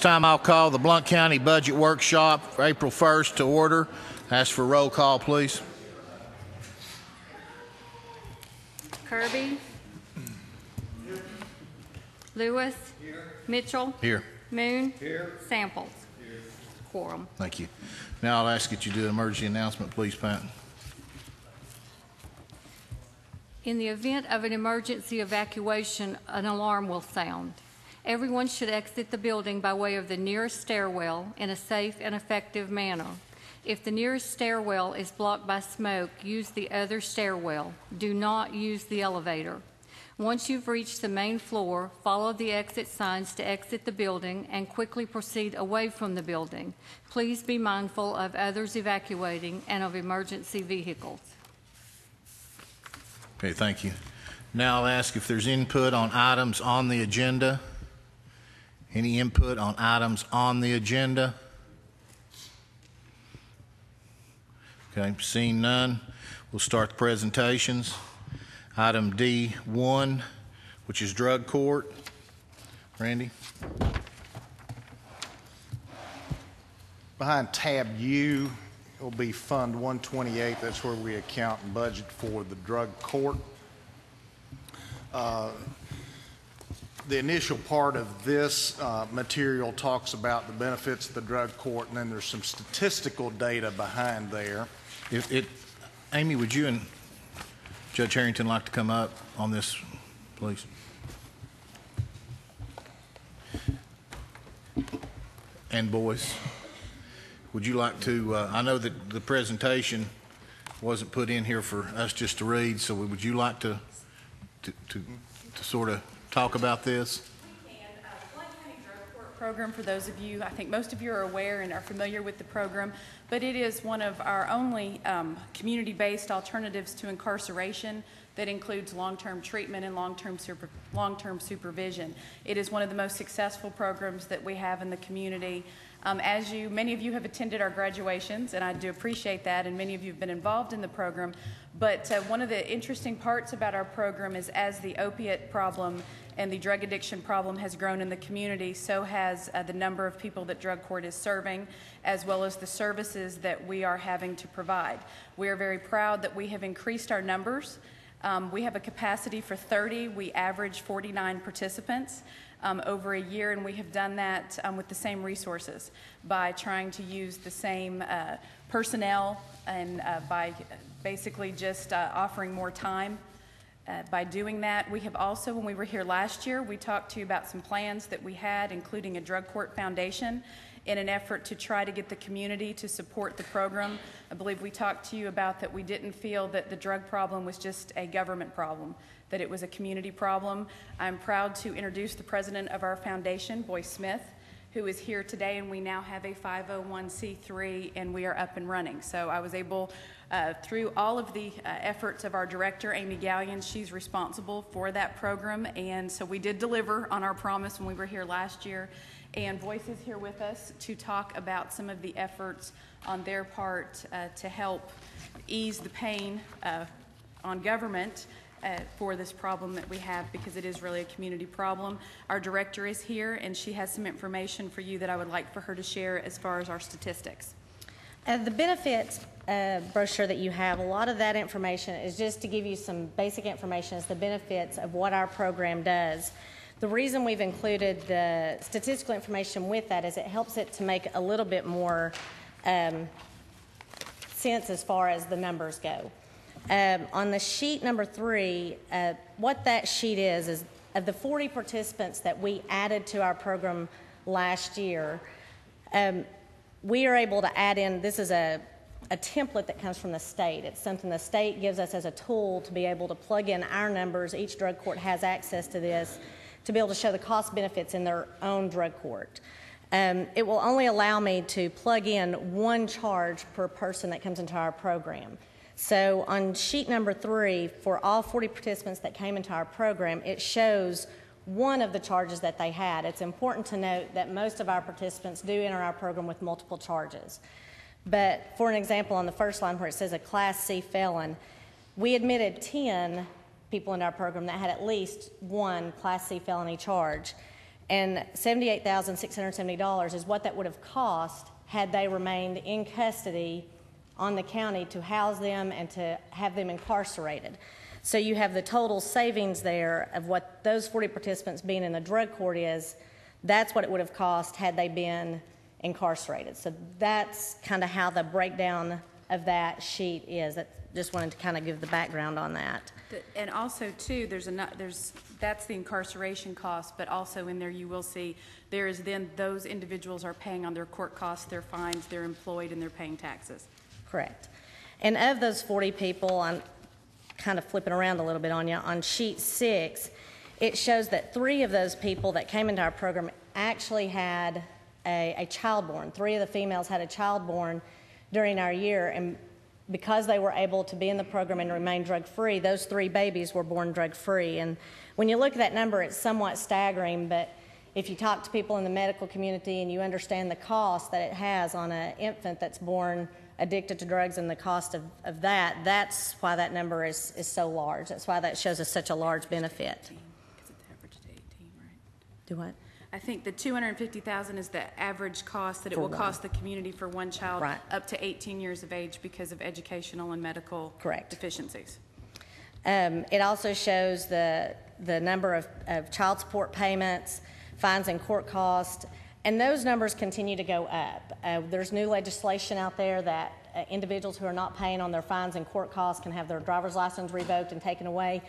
time I'll call the Blount County Budget Workshop for April 1st to order. Ask for roll call, please. Kirby. Lewis. Here. Mitchell. Here. Moon. Here. Samples. Here. Quorum. Thank you. Now I'll ask that you do an emergency announcement, please, Pat. In the event of an emergency evacuation, an alarm will sound. Everyone should exit the building by way of the nearest stairwell in a safe and effective manner. If the nearest stairwell is blocked by smoke, use the other stairwell. Do not use the elevator. Once you've reached the main floor, follow the exit signs to exit the building and quickly proceed away from the building. Please be mindful of others evacuating and of emergency vehicles. Okay, thank you. Now I'll ask if there's input on items on the agenda. Any input on items on the agenda? Okay, seeing none, we'll start the presentations. Item D1, which is drug court. Randy? Behind tab U, it'll be Fund 128. That's where we account and budget for the drug court. The initial part of this material talks about the benefits of the drug court, and then there's some statistical data behind there. Amy, would you and Judge Harrington like to come up on this, please? And boys, would you like to, I know that the presentation wasn't put in here for us just to read, so would you like to sort of talk about this? We can. Blount County Drug Court Program, for those of you, I think most of you are aware and are familiar with the program, but it is one of our only community-based alternatives to incarceration that includes long-term treatment and long-term supervision. It is one of the most successful programs that we have in the community. Many of you have attended our graduations, and I do appreciate that, and many of you have been involved in the program. But one of the interesting parts about our program is as the opiate problem and the drug addiction problem has grown in the community, so has the number of people that drug court is serving, as well as the services that we are having to provide. We are very proud that we have increased our numbers. We have a capacity for 30. We average 49 participants over a year, and we have done that with the same resources by trying to use the same personnel and by basically just offering more time. By doing that, we have also, when we were here last year, we talked to you about some plans that we had, including a drug court foundation, in an effort to try to get the community to support the program. I believe we talked to you about that we didn't feel that the drug problem was just a government problem, that it was a community problem. I'm proud to introduce the president of our foundation, Boyce Smith, who is here today, and we now have a 501c3 and we are up and running. So I was able, through all of the efforts of our director, Amy Gallion, she's responsible for that program, and so we did deliver on our promise when we were here last year. And Boyce is here with us to talk about some of the efforts on their part to help ease the pain on government for this problem that we have, because it is really a community problem. Our director is here, and she has some information for you that I would like for her to share as far as our statistics. The benefits brochure that you have, a lot of that information is just to give you some basic information as the benefits of what our program does. The reason we've included the statistical information with that is it helps it to make a little bit more sense as far as the numbers go. On the sheet number 3, what that sheet is of the 40 participants that we added to our program last year, we are able to add in, this is a template that comes from the state. It's something the state gives us as a tool to be able to plug in our numbers. Each drug court has access to this, to be able to show the cost benefits in their own drug court. It will only allow me to plug in one charge per person that comes into our program. So on sheet number 3, for all 40 participants that came into our program, it shows one of the charges that they had. It's important to note that most of our participants do enter our program with multiple charges. But for an example, on the first line where it says a Class C felon, we admitted 10 people in our program that had at least one Class C felony charge. And $78,670 is what that would have cost had they remained in custody on the county to house them and to have them incarcerated. So you have the total savings there of what those 40 participants being in the drug court is. That's what it would have cost had they been incarcerated. So that's kind of how the breakdown of that sheet is. Just wanted to kind of give the background on that. And also, too, that's the incarceration cost, but also in there you will see there is then those individuals are paying on their court costs, their fines, they're employed, and they're paying taxes. Correct. And of those 40 people, I'm kind of flipping around a little bit on you, on sheet 6, it shows that 3 of those people that came into our program actually had a child born. 3 of the females had a child born during our year, and because they were able to be in the program and remain drug-free, those 3 babies were born drug-free. And when you look at that number, it's somewhat staggering, but if you talk to people in the medical community and you understand the cost that it has on an infant that's born addicted to drugs and the cost of that, that's why that number is so large. That's why that shows us such a large benefit. Because it's averaged to 18, right? Do what? I think the $250,000 is the average cost that it will cost the community for one child up to 18 years of age because of educational and medical deficiencies. It also shows the number of child support payments, fines and court costs, and those numbers continue to go up. There's new legislation out there that individuals who are not paying on their fines and court costs can have their driver's license revoked and taken away.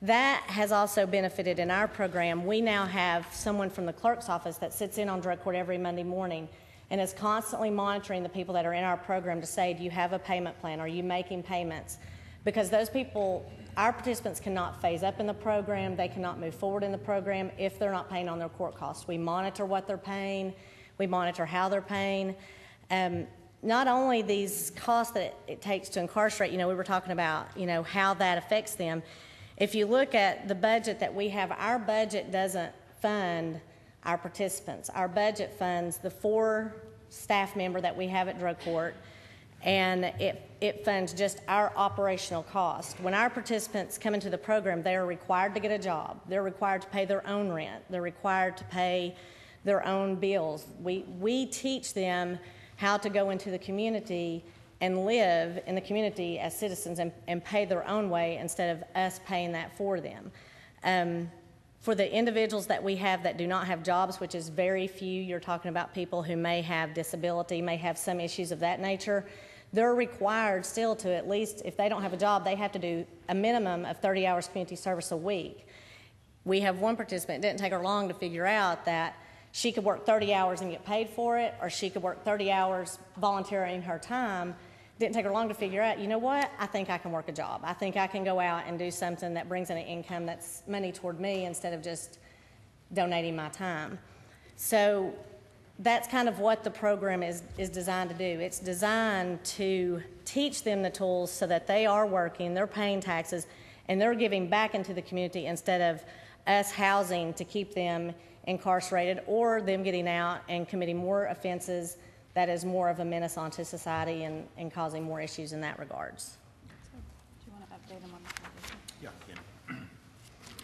That has also benefited in our program. We now have someone from the clerk's office that sits in on drug court every Monday morning and is constantly monitoring the people that are in our program to say, do you have a payment plan? Are you making payments? Because those people, our participants cannot phase up in the program. They cannot move forward in the program if they're not paying on their court costs. We monitor what they're paying. We monitor how they're paying. Not only these costs that it takes to incarcerate, we were talking about, how that affects them. If you look at the budget that we have, our budget doesn't fund our participants. Our budget funds the 4 staff member that we have at drug court, and it funds just our operational cost. When our participants come into the program, they are required to get a job. They're required to pay their own rent. They're required to pay their own bills. We teach them how to go into the community and live in the community as citizens and pay their own way instead of us paying that for them. For the individuals that we have that do not have jobs, which is very few, you're talking about people who may have disability, may have some issues of that nature, they're required still to, at least if they don't have a job, they have to do a minimum of 30 hours community service a week. We have one participant, it didn't take her long to figure out that she could work 30 hours and get paid for it, or she could work 30 hours volunteering her time. Didn't take her long to figure out, you know what, I think I can work a job. I think I can go out and do something that brings in an income that's money toward me instead of just donating my time. So that's kind of what the program is designed to do. It's designed to teach them the tools so that they are working, they're paying taxes, and they're giving back into the community instead of us housing to keep them incarcerated or them getting out and committing more offenses that is more of a menace onto society and causing more issues in that regards. Do you want to update them on the foundation?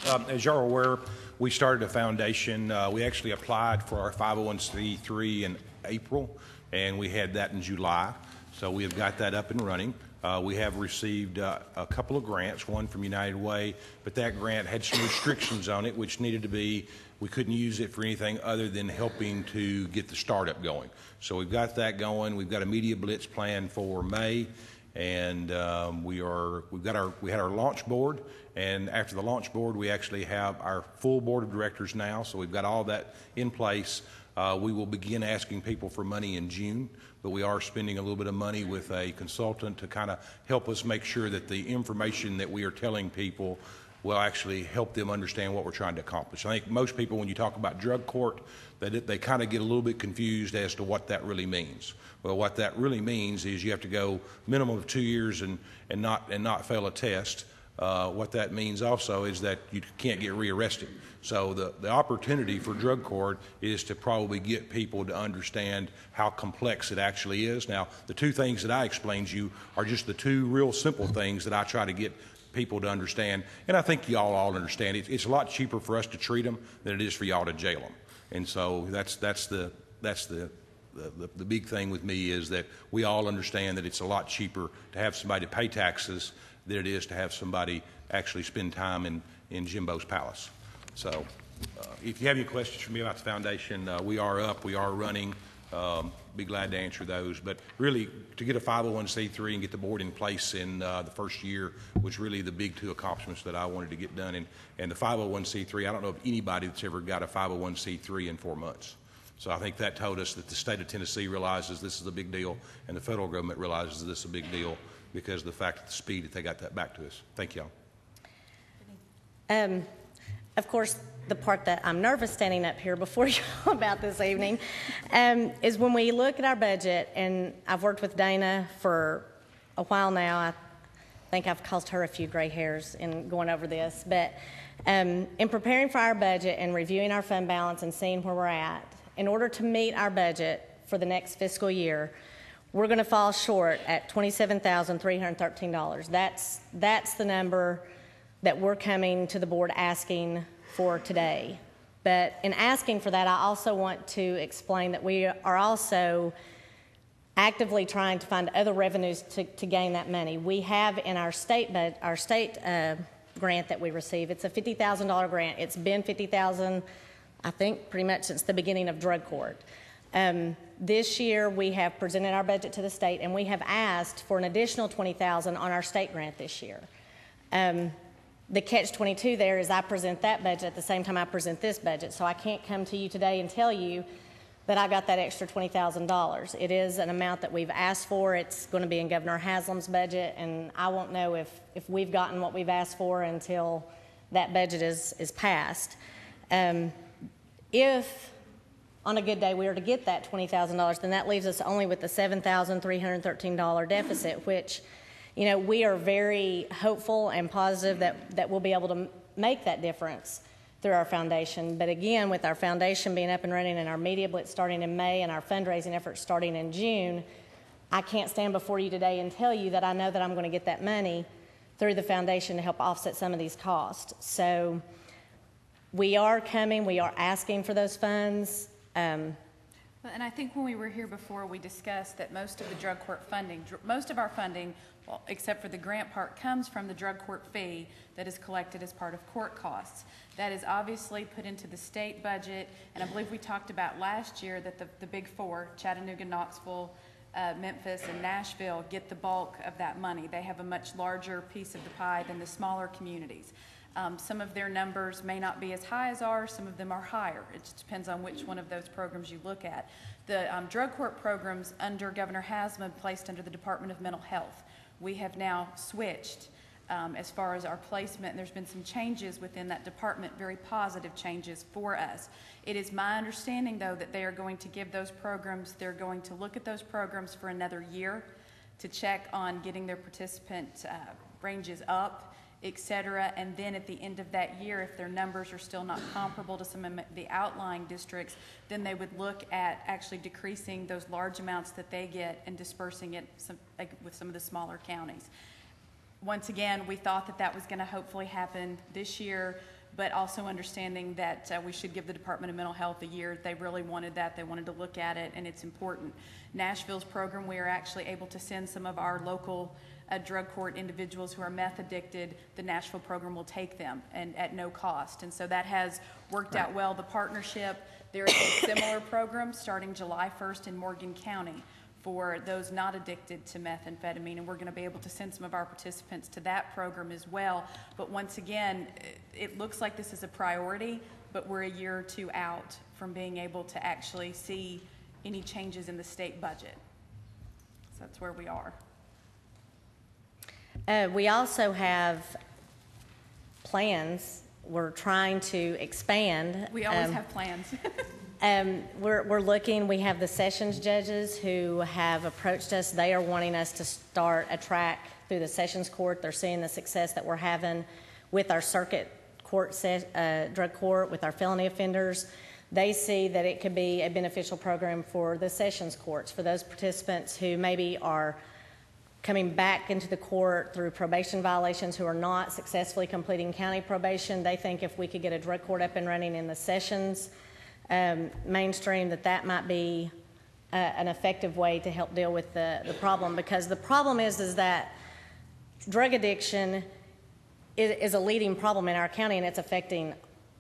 Yeah. As you're aware, we started a foundation. We actually applied for our 501c3 in April, and we had that in July. So we have got that up and running. We have received a couple of grants, one from United Way, but that grant had some restrictions on it, which needed to be, we couldn't use it for anything other than helping to get the startup going. So we've got that going. We've got a media blitz plan for May, and we had our launch board, and after the launch board, we actually have our full board of directors now. So we've got all that in place. We will begin asking people for money in June, but we are spending a little bit of money with a consultant to kind of help us make sure that the information that we are telling people will actually help them understand what we're trying to accomplish. I think most people, when you talk about drug court, they kind of get a little bit confused as to what that really means. Well, what that really means is you have to go minimum of 2 years and not fail a test. What that means also is that you can't get rearrested. So the opportunity for drug court is to probably get people to understand how complex it actually is. Now, the 2 things that I explained to you are just the 2 real simple things that I try to get people to understand, and I think y'all all understand, it's a lot cheaper for us to treat them than it is for y'all to jail them. And so that's the big thing with me, is that we all understand that it's a lot cheaper to have somebody pay taxes than it is to have somebody actually spend time in Jimbo's Palace. So if you have any questions for me about the foundation, we are up, we are running. Be glad to answer those. But really, to get a 501c3 and get the board in place in the first year was really the big two accomplishments that I wanted to get done. And the 501c3, I don't know of anybody that's ever got a 501c3 in 4 months. So I think that told us that the state of Tennessee realizes this is a big deal, and the federal government realizes this is a big deal because of the fact of the speed that they got that back to us. Thank y'all. Of course, the part that I'm nervous standing up here before you about this evening is when we look at our budget, and I've worked with Dana for a while now. I think I've caused her a few gray hairs in going over this, but in preparing for our budget and reviewing our fund balance and seeing where we're at, in order to meet our budget for the next fiscal year, we're going to fall short at $27,313. That's the number that we're coming to the board asking for today. But in asking for that, I also want to explain that we are also actively trying to find other revenues to gain that money. We have in our state grant that we receive, it's a $50,000 grant. It's been $50,000, I think, pretty much since the beginning of drug court. This year, we have presented our budget to the state, and we have asked for an additional $20,000 on our state grant this year. The catch-22 there is I present that budget at the same time I present this budget, so I can't come to you today and tell you that I got that extra $20,000. It is an amount that we've asked for. It's going to be in Governor Haslam's budget, and I won't know if we've gotten what we've asked for until that budget is passed. If on a good day we were to get that $20,000, then that leaves us only with the $7,313 deficit, which, you know, we are very hopeful and positive that we'll be able to make that difference through our foundation. But again, with our foundation being up and running and our media blitz starting in May and our fundraising efforts starting in June, I can't stand before you today and tell you that I know that I'm going to get that money through the foundation to help offset some of these costs. So we are coming, we are asking for those funds. And I think when we were here before, we discussed that most of the drug court funding, most of our funding, well, except for the grant part, comes from the drug court fee that is collected as part of court costs. That is obviously put into the state budget, and I believe we talked about last year that the big four, Chattanooga, Knoxville, Memphis, and Nashville, get the bulk of that money. They have a much larger piece of the pie than the smaller communities. Some of their numbers may not be as high as ours, some of them are higher. It just depends on which one of those programs you look at. The drug court programs under Governor Haslam placed under the Department of Mental Health. We have now switched as far as our placement, and there's been some changes within that department, very positive changes for us. It is my understanding, though, that they are going to give those programs, they're going to look at those programs for another year to check on getting their participant ranges up, et cetera, and then at the end of that year, if their numbers are still not comparable to some of the outlying districts, then they would look at actually decreasing those large amounts that they get and dispersing it with some of the smaller counties. Once again, we thought that that was going to hopefully happen this year, but also understanding that we should give the Department of Mental Health a year. They really wanted that. They wanted to look at it, and it's important. Nashville's program, we are actually able to send some of our local drug court individuals who are meth addicted. The Nashville program will take them and at no cost, and so that has worked out well. The partnership, there is a similar program starting July 1st in Morgan County for those not addicted to methamphetamine, and we're going to be able to send some of our participants to that program as well. But once again, it looks like this is a priority, but we're a year or two out from being able to actually see any changes in the state budget. So that's where we are. We also have plans. We're trying to expand. We always have plans. We're looking. We have the sessions judges who have approached us. They are wanting us to start a track through the sessions court. They're seeing the success that we're having with our circuit court, drug court, with our felony offenders. They see that it could be a beneficial program for the sessions courts, for those participants who maybe are coming back into the court through probation violations who are not successfully completing county probation. They think if we could get a drug court up and running in the sessions mainstream, that might be an effective way to help deal with the problem. Because the problem is that drug addiction is a leading problem in our county, and it's affecting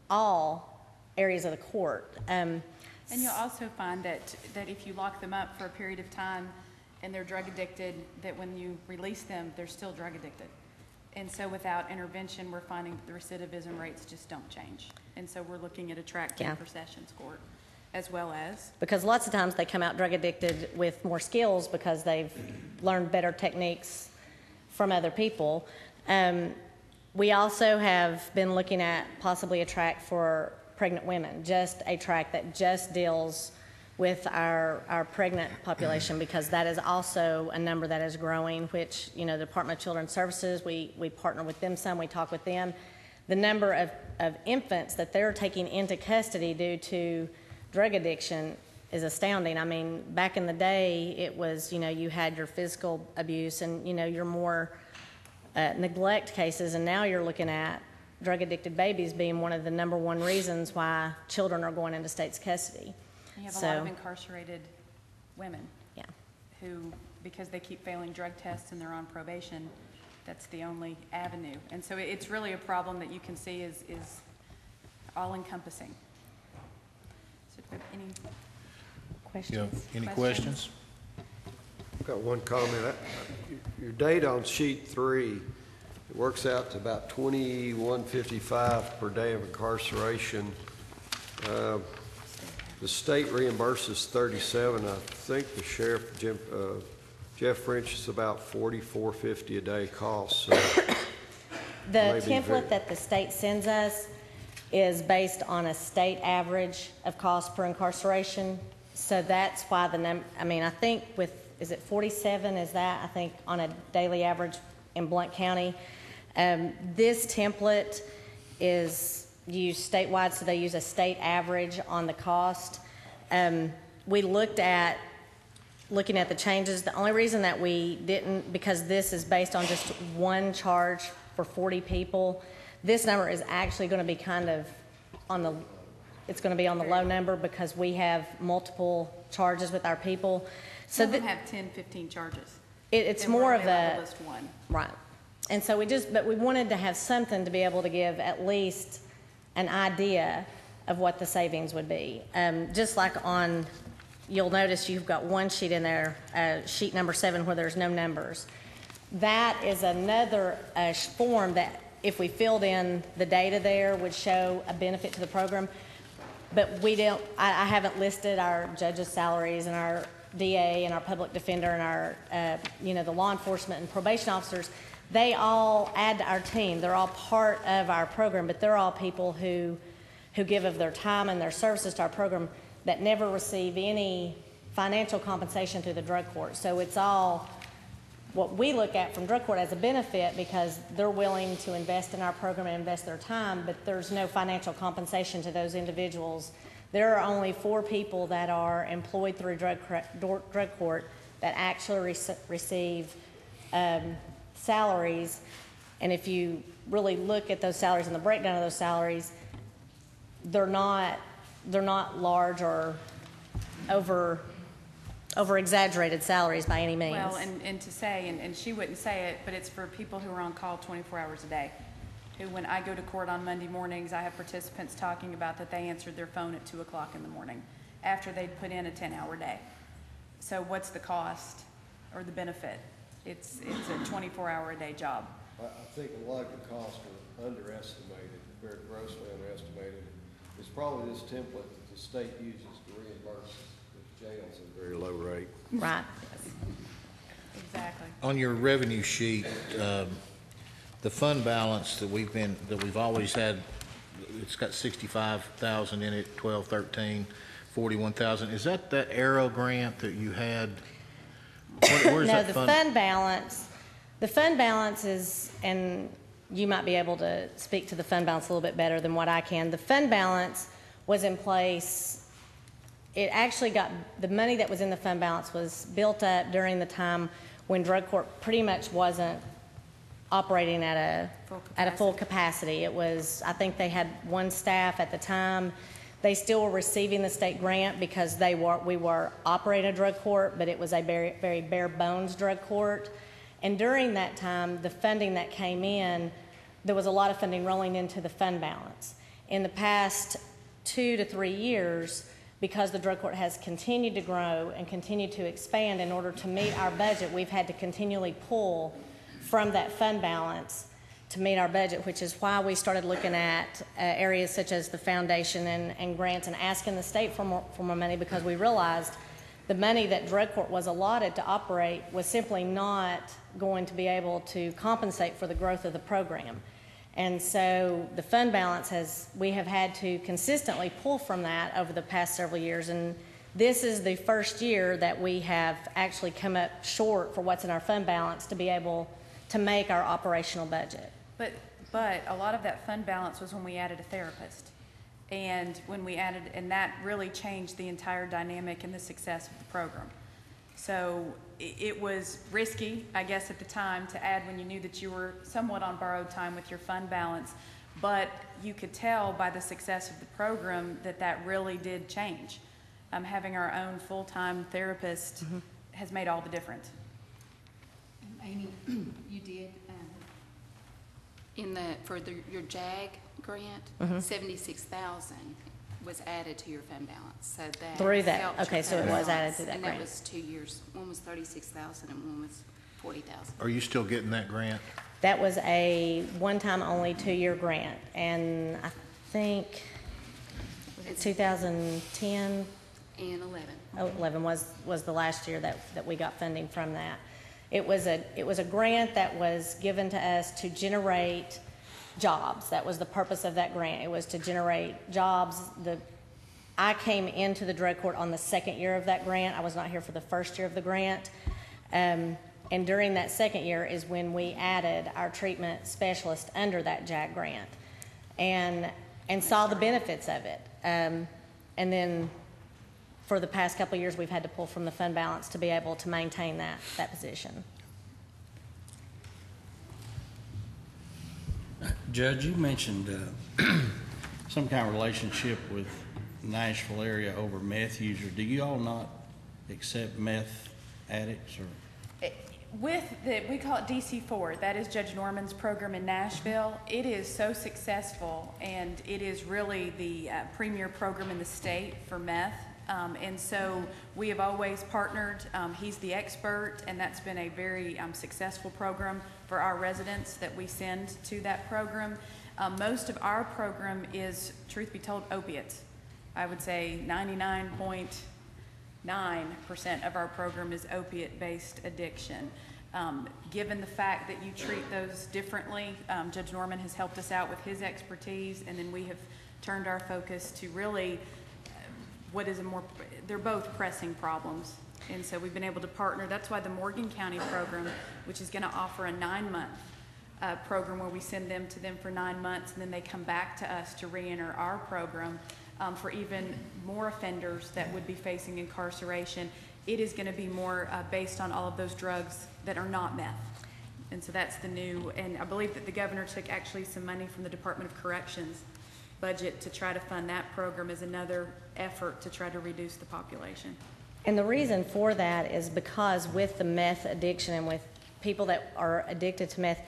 all areas of the court. And you'll also find that if you lock them up for a period of time and they're drug addicted, that when you release them, they're still drug addicted. And so without intervention, we're finding the recidivism rates just don't change. And so we're looking at attracting for sessions court as well as. Because lots of times they come out drug addicted with more skills because they've learned better techniques from other people. We also have been looking at possibly a track for pregnant women, just a track that just deals with our pregnant population, because that is also a number that is growing, which, you know, the Department of Children's Services, we partner with them some, we talk with them. The number of infants that they're taking into custody due to drug addiction is astounding. I mean, back in the day, it was, you know, you had your physical abuse and, you know, your more neglect cases, and now you're looking at drug-addicted babies being one of the number one reasons why children are going into state's custody. You have a lot of incarcerated women who, because they keep failing drug tests and they're on probation, that's the only avenue. And so it's really a problem that you can see is all-encompassing. So do you have any Questions? Any questions? I've got one comment. Your data on sheet 3, it works out to about $21.55 per day of incarceration. The state reimburses $37. I think the sheriff, Jeff French, is about $44.50 a day cost. So the template that the state sends us is based on a state average of cost per incarceration. So that's why I mean, I think is it 47? Is that, I think, on a daily average in Blount County? This template is used statewide, so they use a state average on the cost. We looking at the changes. The only reason that we didn't, because this is based on just one charge for 40 people, this number is actually going to be kind of it's going to be on the low number because we have multiple charges with our people. So some of them have 10, 15 charges. It's more of a list one. Right. And so but we wanted to have something to be able to give at least an idea of what the savings would be. Just like you'll notice you've got one sheet in there, sheet number 7, where there's no numbers. That is another form that if we filled in the data there would show a benefit to the program. But I haven't listed our judges' salaries and our DA and our public defender and our, the law enforcement and probation officers. They all add to our team. They're all part of our program, but they're all people who give of their time and their services to our program that never receive any financial compensation through the drug court. So it's all what we look at from drug court as a benefit because they're willing to invest in our program and invest their time, but there's no financial compensation to those individuals. There are only 4 people that are employed through drug court that actually receive salaries, and if you really look at those salaries and the breakdown of those salaries, they're not large or over exaggerated salaries by any means. Well, and to say, and she wouldn't say it, but it's for people who are on call 24 hours a day. Who, when I go to court on Monday mornings, I have participants talking about that they answered their phone at 2 o'clock in the morning after they'd put in a 10-hour day. So what's the cost or the benefit? It's a 24-hour-a-day job. I think a lot of the costs are underestimated, very grossly underestimated. It's probably this template that the state uses to reimburse the jails at a very low rate. Right. Exactly. On your revenue sheet, the fund balance that we've always had, it's got 65,000 in it, 12, 13, 41,000. Is that Arrow grant that you had? Where's no, that the fund balance. The fund balance is, and you might be able to speak to the fund balance a little bit better than what I can. The fund balance was in place. It actually the money that was in the fund balance was built up during the time when drug court pretty much wasn't operating at a full capacity. It was, I think they had one staff at the time. They still were receiving the state grant because we were operating a drug court, but it was a very, very bare bones drug court. And during that time, the funding that came in, there was a lot of funding rolling into the fund balance. In the past 2 to 3 years, because the drug court has continued to grow and continued to expand, in order to meet our budget, we've had to continually pull from that fund balance to meet our budget, which is why we started looking at areas such as the foundation and grants and asking the state for more money, because we realized the money that drug court was allotted to operate was simply not going to be able to compensate for the growth of the program. And so the fund balance we have had to consistently pull from that over the past several years, and this is the first year that we have actually come up short for what's in our fund balance to be able to make our operational budget. But a lot of that fund balance was when we added a therapist. And and that really changed the entire dynamic and the success of the program. So it was risky, I guess, at the time to add when you knew that you were somewhat on borrowed time with your fund balance, but you could tell by the success of the program that really did change. Having our own full-time therapist has made all the difference. Amy, you did, your JAG grant, 76,000 was added to your fund balance, so that Through that, helped your okay, so fund it was balance. added to that and grant. that was 2 years. One was 36,000 and one was 40,000. Are you still getting that grant? That was a one-time only 2-year grant, and I think 2010 And 11. 11 was the last year that we got funding from that. It was a grant that was given to us to generate jobs. That was the purpose of that grant. It was to generate jobs. I came into the drug court on the second year of that grant. I was not here for the first year of the grant. And during that second year is when we added our treatment specialist under that JAG grant and saw the benefits of it. And then for the past couple of years, we've had to pull from the fund balance to be able to maintain that position. Judge, you mentioned some kind of relationship with Nashville area over meth users. Do you all not accept meth addicts? Or? We call it DC4. That is Judge Norman's program in Nashville. It is so successful, and it is really the premier program in the state for meth. And so we have always partnered. He's the expert, and that's been a very successful program for our residents that we send to that program. Most of our program is, truth be told, opiates. I would say 99.9% of our program is opiate-based addiction. Given the fact that you treat those differently, Judge Norman has helped us out with his expertise, and then we have turned our focus to really they're both pressing problems. And so we've been able to partner. That's why the Morgan County program, which is going to offer a 9-month program where we send them to them for 9 months, and then they come back to us to re-enter our program for even more offenders that would be facing incarceration. It is going to be more based on all of those drugs that are not meth. And so that's the new, and I believe that the governor took actually some money from the Department of Corrections budget to try to fund that program as another effort to try to reduce the population. And the reason for that is because with the meth addiction and with people that are addicted to meth,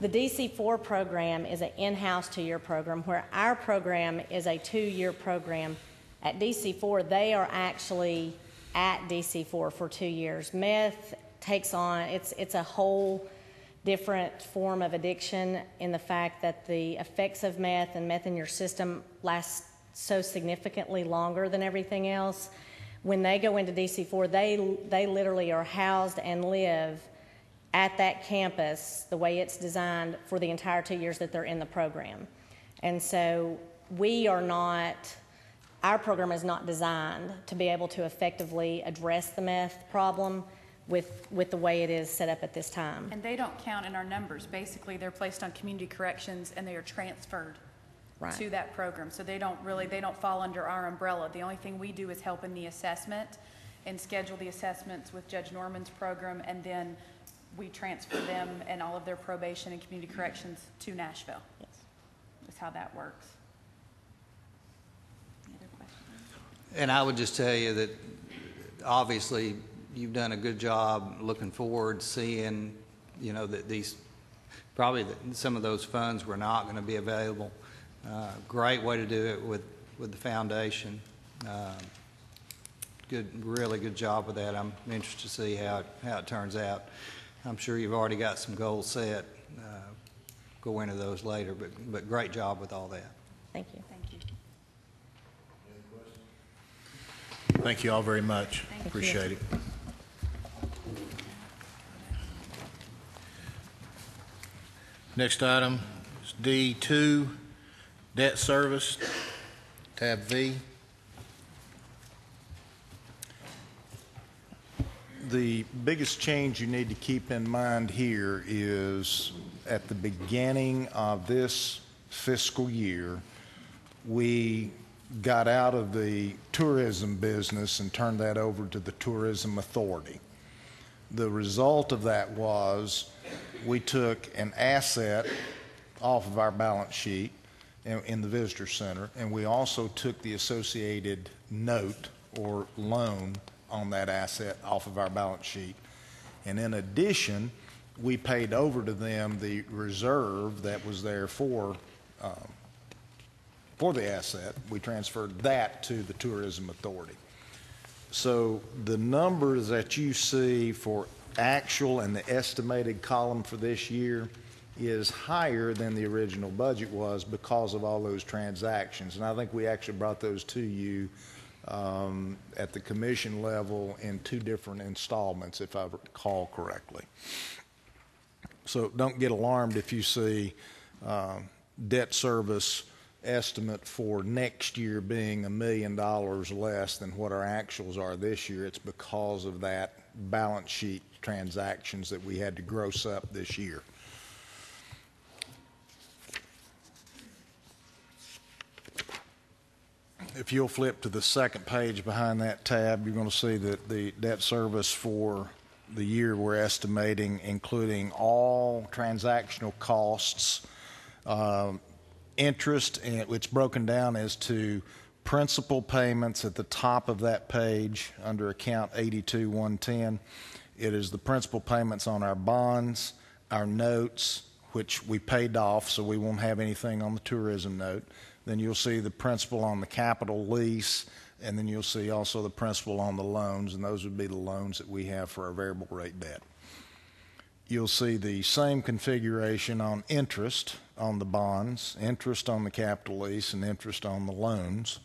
the DC4 program is an in-house 2-year program, where our program is a 2-year program. At DC4, they are actually at DC4 for 2 years. Meth takes on, it's a whole different form of addiction in the fact that the effects of meth and meth in your system last so significantly longer than everything else. When they go into DC4, they literally are housed and live at that campus the way it's designed for the entire 2 years that they're in the program. And so our program is not designed to be able to effectively address the meth problem with the way it is set up at this time. And they don't count in our numbers. Basically, they're placed on community corrections and they are transferred to that program. So they don't fall under our umbrella. The only thing we do is help in the assessment and schedule the assessments with Judge Norman's program, and then we transfer them and all of their probation and community corrections to Nashville. Yes. That's how that works. Any other questions? And I would just tell you that obviously you've done a good job. Looking forward to seeing, that these, probably some of those funds were not going to be available. Great way to do it with the foundation. Really good job with that. I'm interested to see how it turns out. I'm sure you've already got some goals set. Go into those later, but great job with all that. Thank you. Thank you. Thank you all very much. Thank you. Appreciate it. Next item is D2, debt service, tab V. The biggest change you need to keep in mind here is at the beginning of this fiscal year, we got out of the tourism business and turned that over to the Tourism Authority. The result of that was we took an asset off of our balance sheet in the visitor center, and we also took the associated note or loan on that asset off of our balance sheet. And in addition, we paid over to them the reserve that was there for the asset. We transferred that to the Tourism Authority. So the numbers that you see for actual and the estimated column for this year is higher than the original budget was because of all those transactions. And I think we actually brought those to you at the commission level in 2 different installments, if I recall correctly. So don't get alarmed if you see debt service estimate for next year being $1 million less than what our actuals are this year. It's because of that balance sheet transactions that we had to gross up this year. If you'll flip to the second page behind that tab, you're going to see that the debt service for the year we're estimating, including all transactional costs, interest, and it's broken down as to principal payments at the top of that page under account 82-110. It is the principal payments on our bonds, our notes, which we paid off, so we won't have anything on the tourism note. Then you'll see the principal on the capital lease, and then you'll see also the principal on the loans, and those would be the loans that we have for our variable rate debt. You'll see the same configuration on interest on the bonds, interest on the capital lease, and interest on the loans.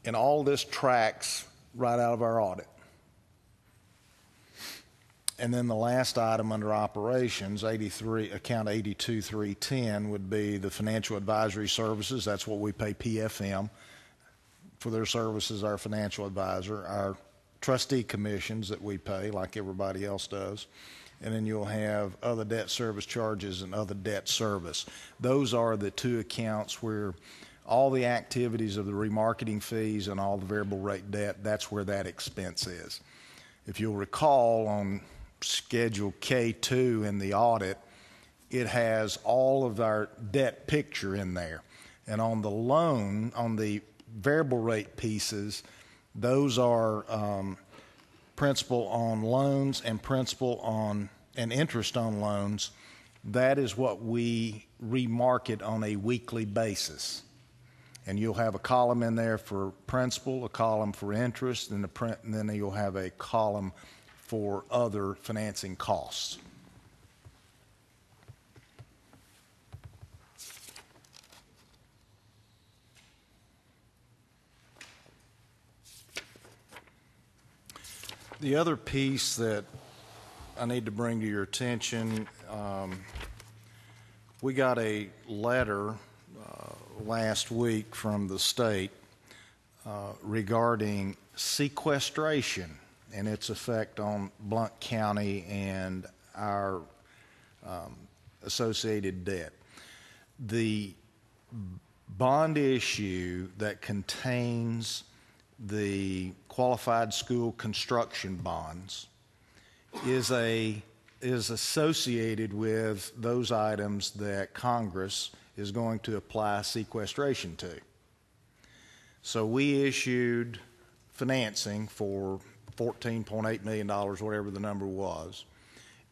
And all this tracks right out of our audit. And then the last item under operations, account 82-310, would be the financial advisory services. That's what we pay PFM for their services, our financial advisor, our trustee commissions that we pay like everybody else does. And then you'll have other debt service charges and other debt service. Those are the 2 accounts where all the activities of the remarketing fees and all the variable rate debt, that's where that expense is. If you'll recall on Schedule K2 in the audit, it has all of our debt picture in there. And on the loan, on the variable rate pieces, those are principal on loans and principal on and interest on loans. That is what we remarket on a weekly basis. And you'll have a column in there for principal, a column for interest, and then you'll have a column for other financing costs. The other piece that I need to bring to your attention, we got a letter last week from the state regarding sequestration and its effect on Blount County and our associated debt. The bond issue that contains the qualified school construction bonds is associated with those items that Congress is going to apply sequestration to. So we issued financing for $14.8 million, whatever the number was.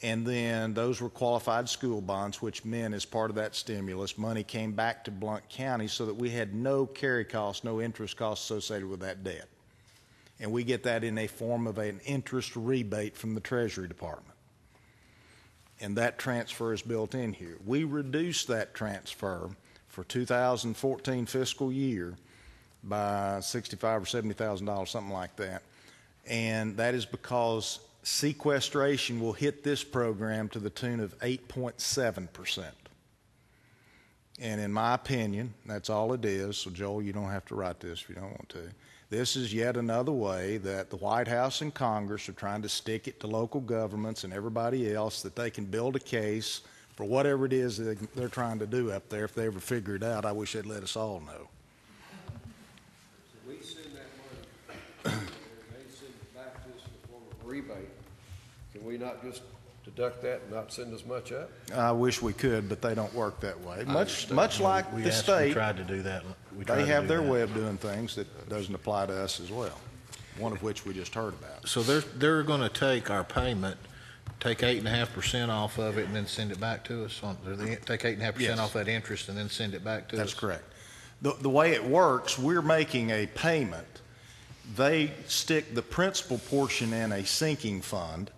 And then those were qualified school bonds, which meant as part of that stimulus, money came back to Blount County so that we had no carry costs, no interest costs associated with that debt. And we get that in a form of an interest rebate from the Treasury Department. And that transfer is built in here. We reduced that transfer for 2014 fiscal year by $65,000 or $70,000, something like that. And that is because sequestration will hit this program to the tune of 8.7%. And in my opinion, that's all it is. So Joel, you don't have to write this if you don't want to. This is yet another way that the White House and Congress are trying to stick it to local governments and everybody else that they can build a case for whatever it is that they're trying to do up there. If they ever figure it out, I wish they'd let us all know. We send that money, and they send it back to us in the form of a rebate. Can we not just deduct that and not send as much up? I wish we could, but they don't work that way. Much like the We state, tried to do that. they have their way of doing things that doesn't apply to us as well, one of which we just heard about. So they're going to take our payment, take 8.5% off of it, and then send it back to us. Take 8.5% Yes. off that interest and then send it back to us. That's correct. The way it works, we're making a payment. They stick the principal portion in a sinking fund,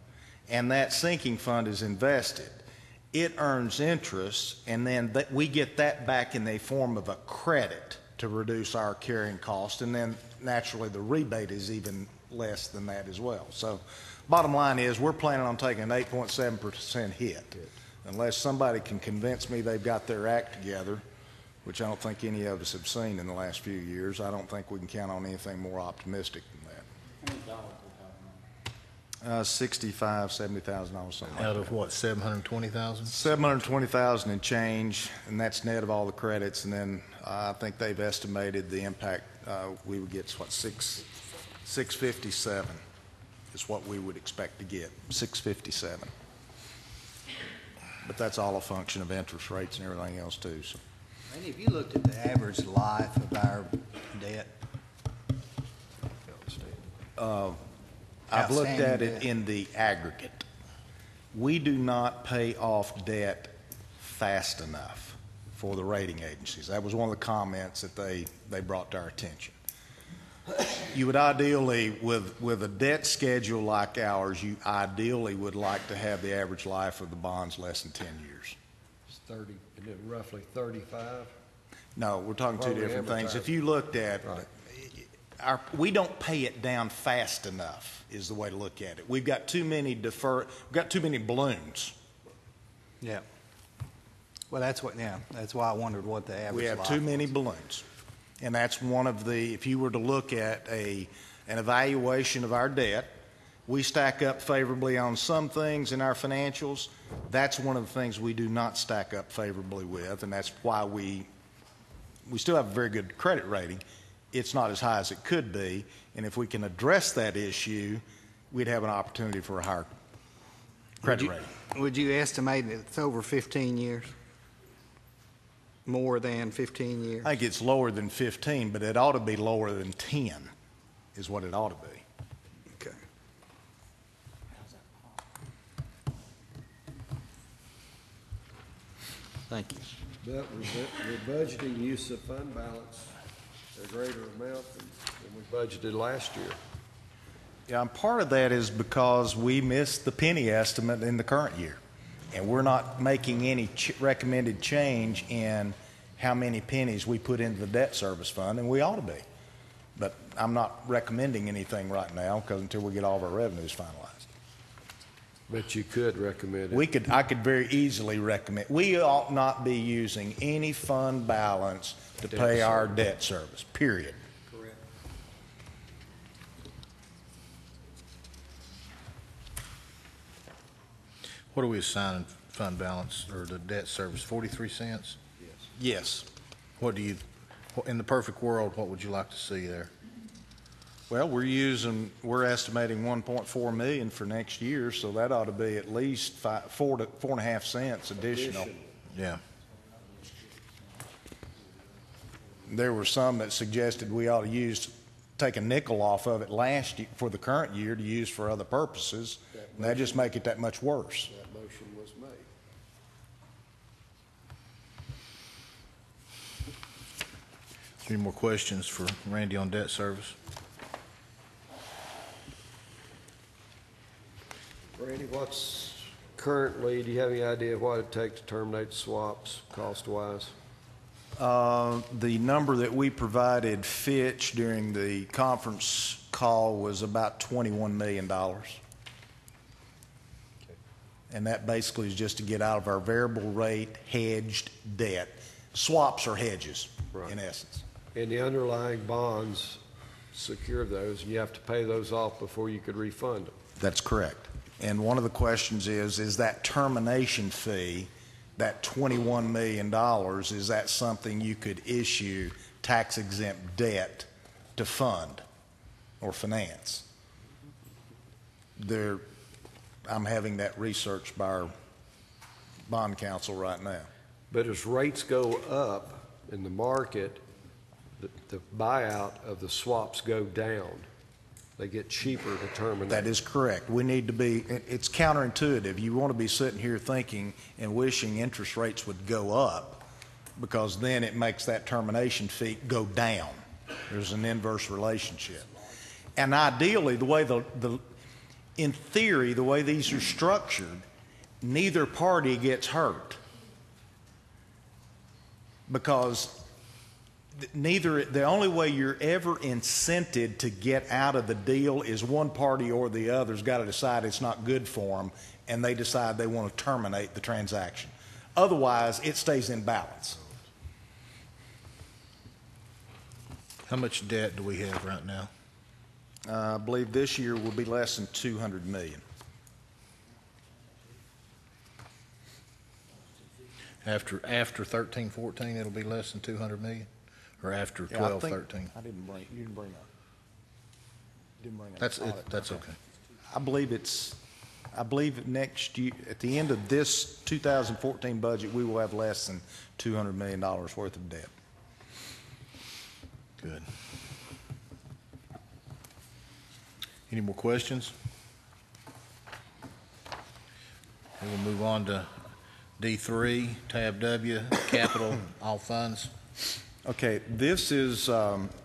and that sinking fund is invested. It earns interest, and then we get that back in the form of a credit to reduce our carrying cost, and then naturally the rebate is even less than that as well. So bottom line is we're planning on taking an 8.7% hit. Unless somebody can convince me they've got their act together, which I don't think any of us have seen in the last few years, I don't think we can count on anything more optimistic than that. $65,000, $70,000, something like Out that. of what, 720,000? 720,000 and change, and that's net of all the credits. And then I think they've estimated the impact. We would get what, 657 is what we would expect to get. 657. But that's all a function of interest rates and everything else too. So. And if you looked at the average life of our debt, I've looked at outstanding it debt. in the aggregate. We do not pay off debt fast enough for the rating agencies. That was one of the comments that they brought to our attention. You would ideally, with a debt schedule like ours, you ideally would like to have the average life of the bonds less than 10 years. It's 30, isn't it roughly 35? No, we're talking two What are we different things. advertising? If you looked at, Right. we don't pay it down fast enough is the way to look at it. We've got too many balloons. yeah. Well, that's why I wondered what the average We have life too many was. balloons. And that's one of the, if you were to look at an evaluation of our debt, we stack up favorably on some things in our financials. That's one of the things we do not stack up favorably with, and that's why we still have a very good credit rating. It's not as high as it could be, and if we can address that issue, we'd have an opportunity for a higher credit rating. Would you estimate it's over 15 years? More than 15 years? I think it's lower than 15, but it ought to be lower than 10 is what it ought to be. Okay. Thank you. But we're budgeting use of fund balance a greater amount than we budgeted last year. Yeah, and part of that is because we missed the penny estimate in the current year. And we're not making any recommended change in how many pennies we put into the debt service fund, and we ought to be. But I'm not recommending anything right now because until we get all of our revenues finalized. But you could recommend it. I could very easily recommend. We ought not be using any fund balance to pay our debt service, period. Correct. What are we assigning fund balance or the debt service, 43 cents? Yes. What do you, in the perfect world, what would you like to see there? Well, we're estimating 1.4 million for next year, so that ought to be at least 4 to 4.5 cents additional. Yeah. There were some that suggested we ought to take a nickel off of it last year, for the current year, to use for other purposes, and that just make it that much worse. That motion was made. Any more questions for Randy on debt service? Randy, what's currently, do you have any idea of what it'd take to terminate swaps cost-wise? The number that we provided Fitch during the conference call was about $21 million. And that basically is just to get out of our variable rate hedged debt. Swaps are hedges, Right. in essence. And the underlying bonds secure those, and you have to pay those off before you could refund them. That's correct. And one of the questions is that termination fee, that $21 million, is that something you could issue tax-exempt debt to fund or finance? I'm having that researched by our bond counsel right now. But as rates go up in the market, the buyout of the swaps go down. They get cheaper to terminate. That is correct. We need to be, it's counterintuitive. You want to be sitting here thinking and wishing interest rates would go up, because then it makes that termination fee go down. There's an inverse relationship. And ideally, the way in theory, the way these are structured, neither party gets hurt, because the only way you're ever incented to get out of the deal is one party or the other's got to decide it's not good for them, and they decide they want to terminate the transaction. Otherwise, it stays in balance. How much debt do we have right now? I believe this year will be less than $200 million. After 13-14, it'll be less than 200 million? Or after Yeah, I 12-13? think- you didn't bring up. That's okay. I believe next year, at the end of this 2014 budget, we will have less than $200 million worth of debt. Good. Any more questions? We'll move on to D3, tab W, capital, all funds. Okay, this is,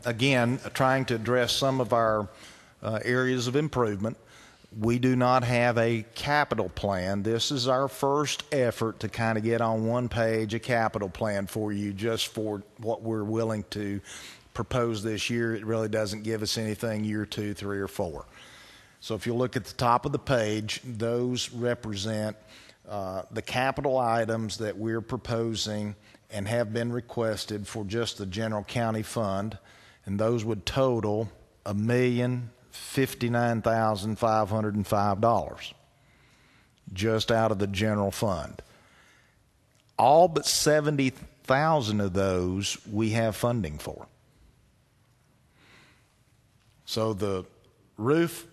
again, trying to address some of our areas of improvement. We do not have a capital plan. This is our first effort to kind of get on one page a capital plan for you, just for what we're willing to propose this year. It really doesn't give us anything year 2, 3, or 4. So if you look at the top of the page, those represent the capital items that we're proposing and have been requested for just the general county fund, and those would total $1,059,505 just out of the general fund. All but 70,000 of those we have funding for. So the roof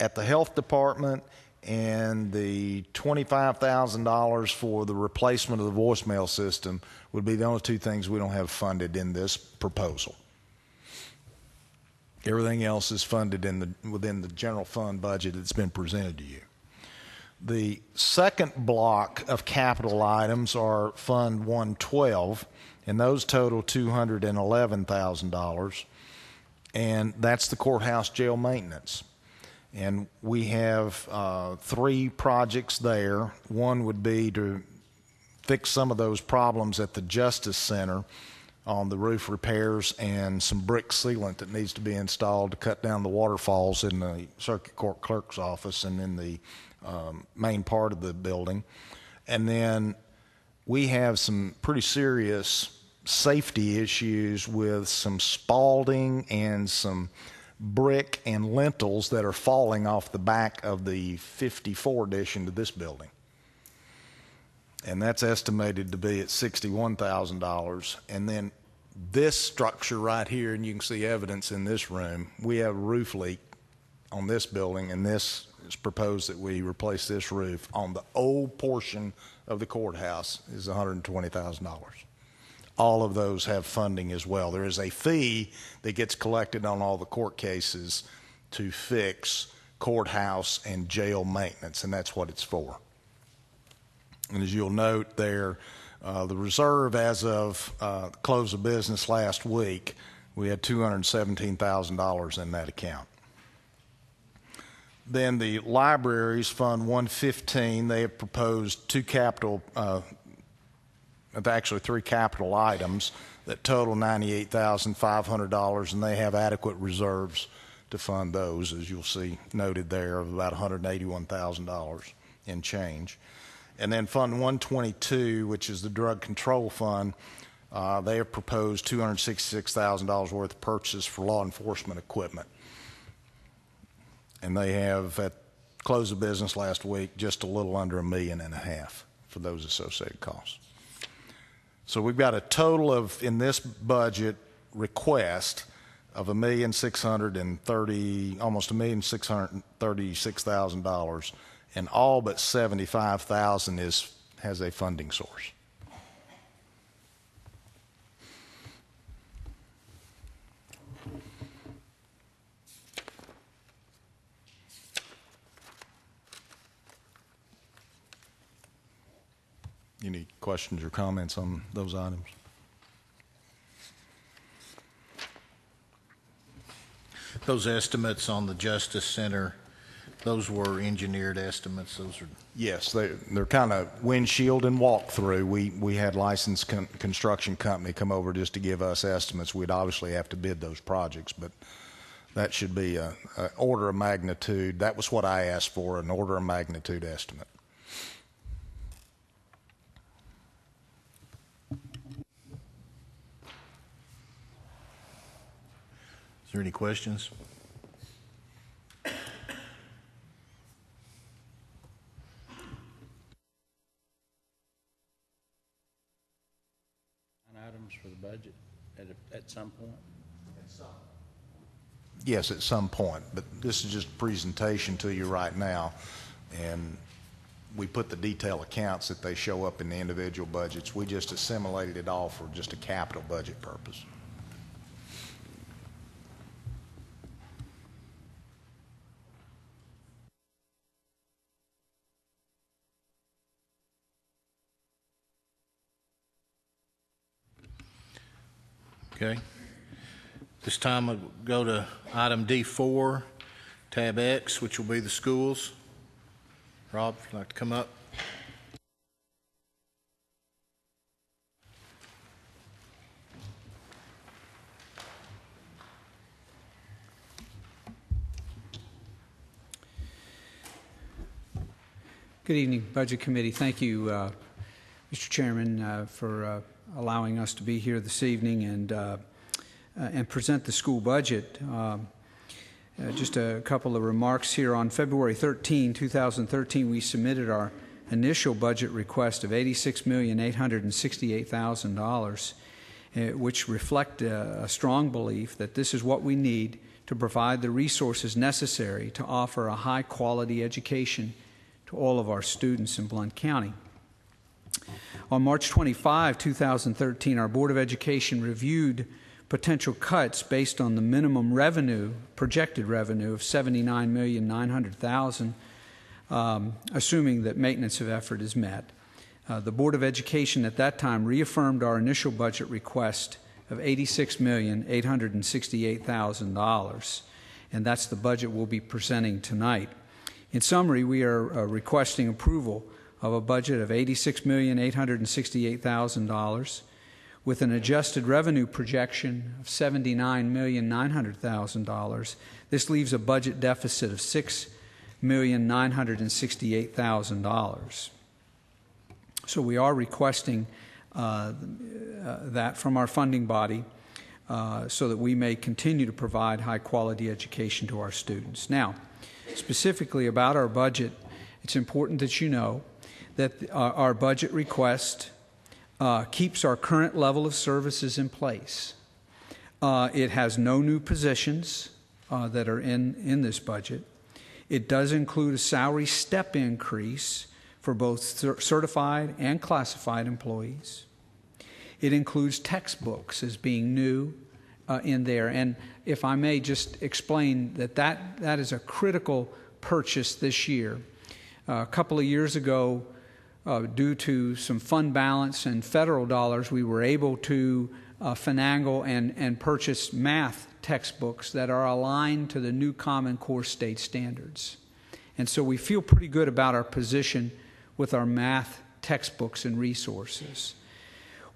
at the health department and the $25,000 for the replacement of the voicemail system would be the only two things we don't have funded in this proposal. Everything else is funded within the general fund budget that's been presented to you. The second block of capital items are Fund 112, and those total $211,000, and that's the courthouse jail maintenance. And we have 3 projects there. One would be to fix some of those problems at the Justice Center on the roof repairs and some brick sealant that needs to be installed to cut down the waterfalls in the circuit court clerk's office and in the main part of the building. And then we have some pretty serious safety issues with some spalding and some brick and lintels that are falling off the back of the 54 addition to this building. And that's estimated to be at $61,000. And then This structure right here, and you can see evidence in this room, we have a roof leak on this building, and this is proposed that we replace this roof on the old portion of the courthouse is $120,000. All of those have funding as well. There is a fee that gets collected on all the court cases to fix courthouse and jail maintenance, and that's what it's for. And as you'll note there, the reserve as of close of business last week, we had $217,000 in that account. Then the libraries, Fund 115, they have proposed three capital items that total $98,500, and they have adequate reserves to fund those, as you'll see noted there, of about $181,000 in change. And then Fund 122, which is the Drug Control Fund, they have proposed $266,000 worth of purchases for law enforcement equipment. And they have, at close of business last week, just a little under $1.5 million for those associated costs. So we've got a total of, in this budget request, of almost $1,636,000, and all but $75,000 has a funding source. Any questions or comments on those items? Those estimates on the Justice Center, those were engineered estimates. Those are Yes, they're kind of windshield and walkthrough. We had licensed construction company come over just to give us estimates. We'd obviously have to bid those projects, but that should be an order of magnitude. That was what I asked for, an order of magnitude estimate. Is there any questions? Items for the budget at some point? Yes, at some point, but this is just a presentation to you right now, and we put the detailed accounts that they show up in the individual budgets. We just assimilated it all for just a capital budget purpose. Okay. This time I'll go to item D4, tab X, which will be the schools. Rob, if you'd like to come up. Good evening, Budget Committee. Thank you, Mr. Chairman, for allowing us to be here this evening and present the school budget. Just a couple of remarks here. On February 13, 2013, we submitted our initial budget request of $86,868,000, which reflect a strong belief that this is what we need to provide the resources necessary to offer a high-quality education to all of our students in Blount County. On March 25, 2013, our Board of Education reviewed potential cuts based on the minimum revenue, projected revenue of $79,900,000, assuming that maintenance of effort is met. The Board of Education at that time reaffirmed our initial budget request of $86,868,000, and that's the budget we'll be presenting tonight. In summary, we are requesting approval of a budget of $86,868,000 with an adjusted revenue projection of $79,900,000. This leaves a budget deficit of $6,968,000. So we are requesting that from our funding body so that we may continue to provide high-quality education to our students. Now, specifically about our budget, it's important that you know that our budget request keeps our current level of services in place. It has no new positions that are in this budget. It does include a salary step increase for both certified and classified employees. It includes textbooks as being new in there. And if I may just explain that is a critical purchase this year. A couple of years ago, due to some fund balance and federal dollars, we were able to finagle and purchase math textbooks that are aligned to the new Common Core state standards. And so we feel pretty good about our position with our math textbooks and resources.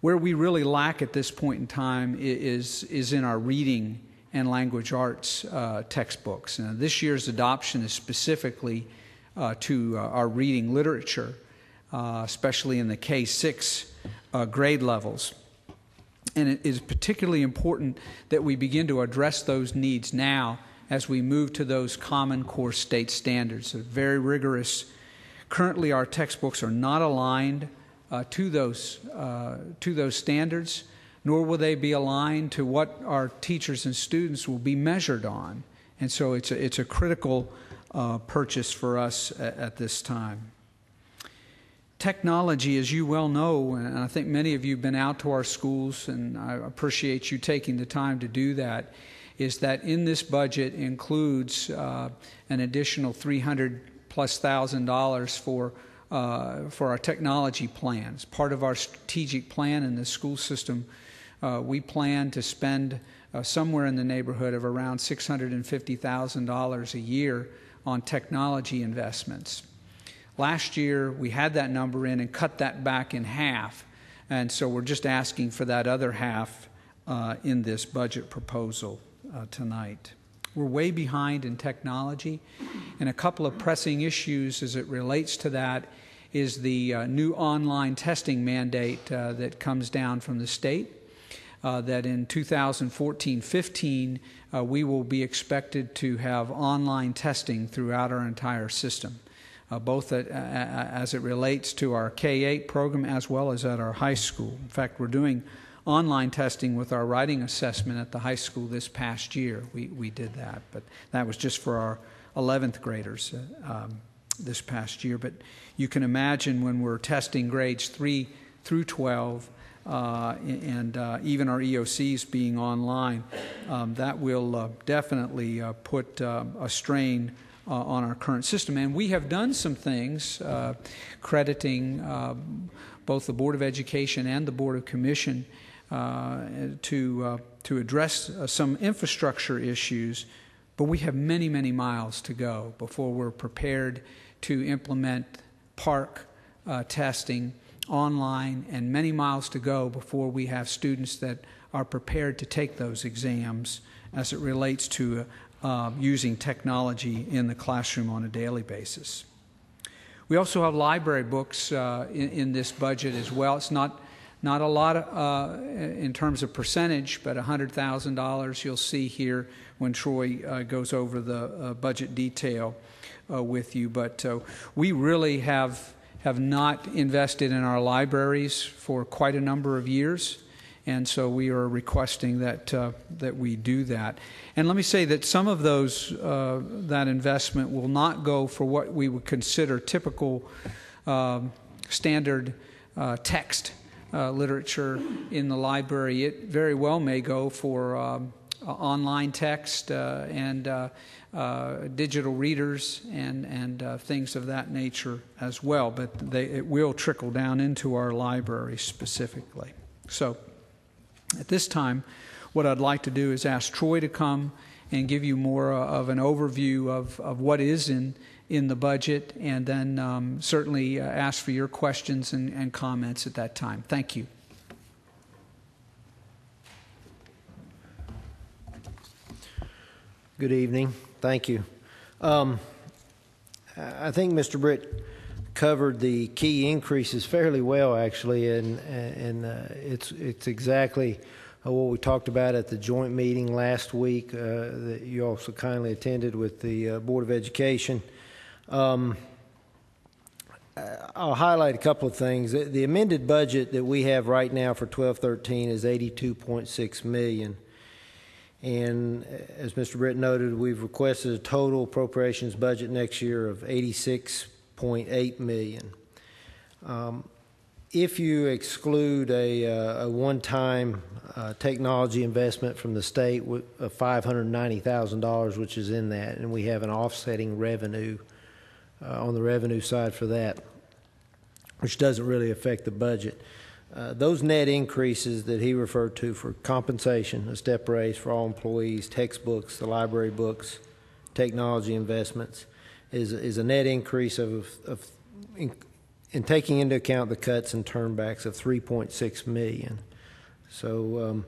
Where we really lack at this point in time is in our reading and language arts textbooks. Now, this year's adoption is specifically to our reading literature, especially in the K-6 grade levels. And it is particularly important that we begin to address those needs now as we move to those Common Core state standards. They're very rigorous. Currently, our textbooks are not aligned to those standards, nor will they be aligned to what our teachers and students will be measured on. And so it's a critical purchase for us at this time. Technology, as you well know, and I think many of you have been out to our schools, and I appreciate you taking the time to do that, is that in this budget includes an additional $300,000+ for our technology plans. Part of our strategic plan in the school system, we plan to spend somewhere in the neighborhood of around $650,000 a year on technology investments. Last year, we had that number in and cut that back in half, and so we're just asking for that other half in this budget proposal tonight. We're way behind in technology, and a couple of pressing issues as it relates to that is the new online testing mandate that comes down from the state, that in 2014-15, we will be expected to have online testing throughout our entire system. Both as it relates to our K-8 program as well as at our high school. In fact, we're doing online testing with our writing assessment at the high school this past year. We did that, but that was just for our 11th graders this past year. But you can imagine when we're testing grades 3 through 12 and even our EOCs being online, that will definitely put a strain on our current system. And we have done some things crediting both the Board of Education and the Board of Commission to address some infrastructure issues, but we have many, many miles to go before we're prepared to implement PARC testing online, and many miles to go before we have students that are prepared to take those exams as it relates to using technology in the classroom on a daily basis. We also have library books in this budget as well. It's not a lot in terms of percentage, but $100,000 you'll see here when Troy goes over the budget detail with you. But we really have not invested in our libraries for quite a number of years. And so we are requesting that we do that. And let me say that some of those that investment will not go for what we would consider typical standard text literature in the library. It very well may go for online text and digital readers and things of that nature as well. But it will trickle down into our library specifically. So at this time, what I'd like to do is ask Troy to come and give you more of an overview of what is in the budget, and then certainly ask for your questions and comments at that time. Thank you. Good evening. Thank you. I think Mr. Britt covered the key increases fairly well, actually, and it's exactly what we talked about at the joint meeting last week that you also kindly attended with the Board of Education. I'll highlight a couple of things. The amended budget that we have right now for 12-13 is $82.6 million. And as Mr. Britt noted, we've requested a total appropriations budget next year of $86.8 million. If you exclude a one-time technology investment from the state of $590,000, which is in that, and we have an offsetting revenue on the revenue side for that, which doesn't really affect the budget. Those net increases that he referred to for compensation, a step raise for all employees, textbooks, the library books, technology investments, is a net increase in taking into account the cuts and turnbacks of $3.6 million. So,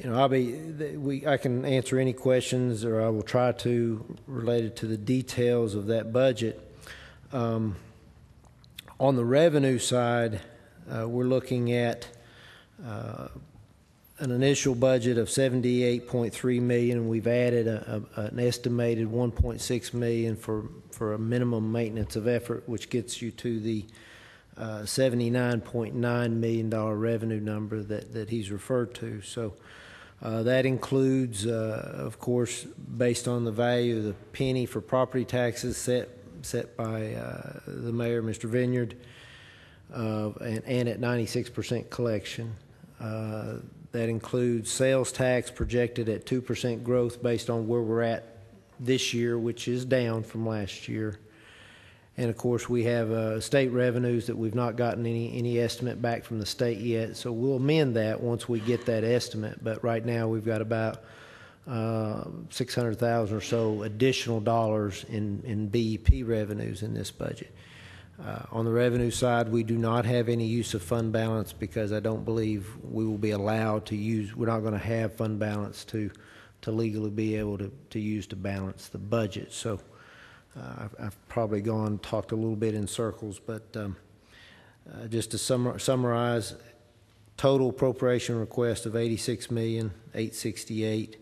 I can answer any questions, or I will try to, related to the details of that budget. On the revenue side, we're looking at an initial budget of $78.3 million, and we've added an estimated $1.6 million for a minimum maintenance of effort, which gets you to the $79.9 million revenue number that he's referred to. So that includes, of course, based on the value of the penny for property taxes set by the mayor, Mr. Vineyard, and at 96% collection. That includes sales tax projected at 2% growth based on where we're at this year, which is down from last year. And of course, we have state revenues that we've not gotten any estimate back from the state yet, so we'll amend that once we get that estimate. But right now, we've got about $600,000 or so additional dollars in BEP revenues in this budget. On the revenue side, we do not have any use of fund balance because I don't believe we will be allowed to use. We're not going to have fund balance to legally be able to use to balance the budget. So I've probably talked a little bit in circles, but just to summarize, total appropriation request of $86,868,000.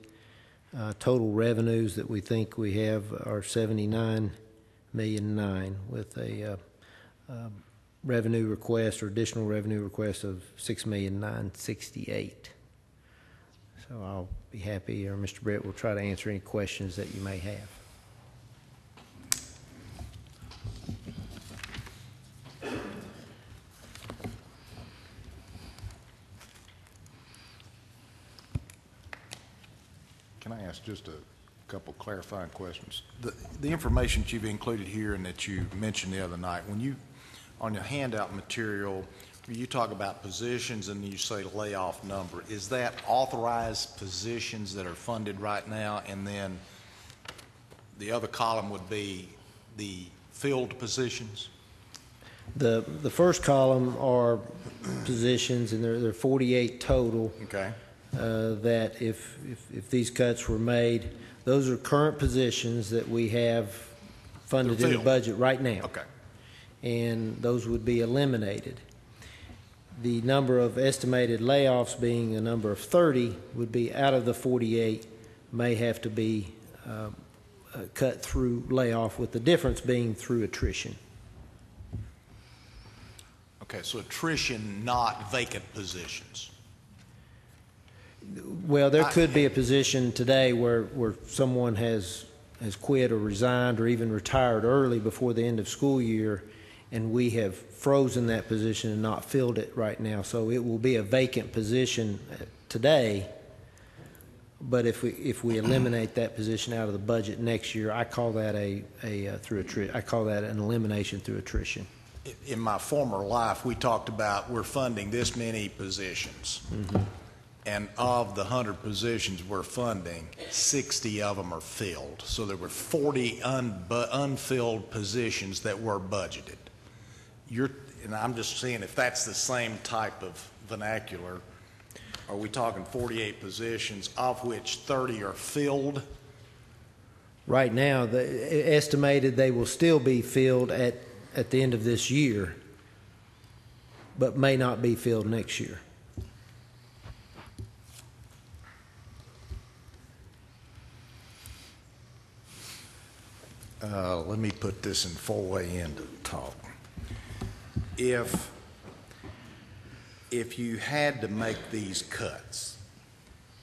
Total revenues that we think we have are $79,000,009, with a revenue request or additional revenue request of $6,968,000. So I'll be happy, or Mr. Britt will try to answer any questions that you may have. Can I ask just a couple clarifying questions? The information that you've included here and that you mentioned the other night, when you, on your handout material, you talk about positions and you say layoff number, is that authorized positions that are funded right now, and then the other column would be the filled positions? The first column are positions, and there are 48 total. Okay. That if these cuts were made, those are current positions that we have funded in the budget right now. Okay. And those would be eliminated. The number of estimated layoffs being a number of 30 would be out of the 48, may have to be cut through layoff, with the difference being through attrition. Okay, so attrition, not vacant positions. Well, there could be a position today where someone has quit or resigned or even retired early before the end of school year, and we have frozen that position and not filled it right now. So it will be a vacant position today, but if we eliminate that position out of the budget next year, I call that I call that an elimination through attrition. In my former life, we talked about we're funding this many positions. Mm-hmm. And of the 100 positions we're funding, 60 of them are filled. So there were 40 unfilled positions that were budgeted. And I'm just seeing if that's the same type of vernacular. Are we talking 48 positions, of which 30 are filled? Right now, estimated they will still be filled at the end of this year, but may not be filled next year. Let me put this in full way into the talk. if you had to make these cuts,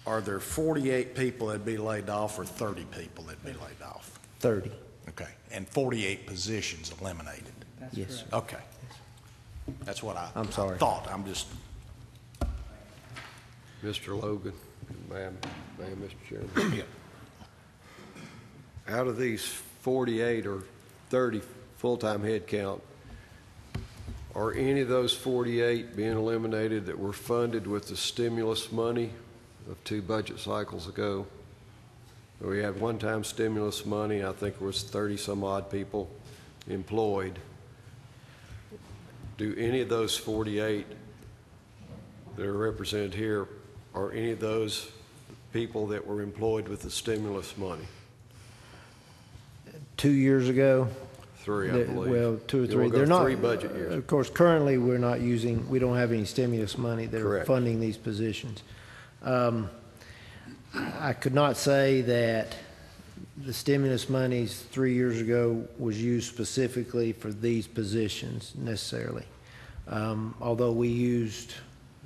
are there 48 people that'd be laid off or 30 people that'd be laid off? 30. Okay, and 48 positions eliminated? Yes, sir. Okay. That's what I'm sorry. thought. I'm just, Mr. Logan, ma'am, Mr. Chairman. yeah. Out of these 48 or 30 full-time head count, are any of those 48 being eliminated that were funded with the stimulus money of 2 budget cycles ago? We had one-time stimulus money. I think it was 30-some-odd people employed. Do any of those 48 that are represented here, are any of those people that were employed with the stimulus money? 2 years ago. 3, I believe. Well, 2 or Yeah, 3. we'll go They're not 3 budget years. Of course, currently we don't have any stimulus money that are Correct. funding these positions. I could not say that the stimulus monies 3 years ago was used specifically for these positions necessarily. Although we used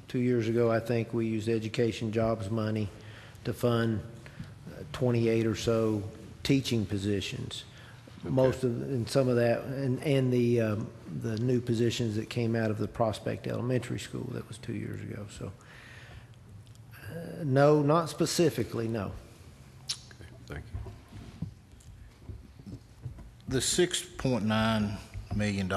2 years ago, I think we used education jobs money to fund 28 or so teaching positions. Okay. Most of, and some of that, and the new positions that came out of the Prospect Elementary School, that was 2 years ago. So, no, not specifically, no. Okay, thank you. The $6.9 million,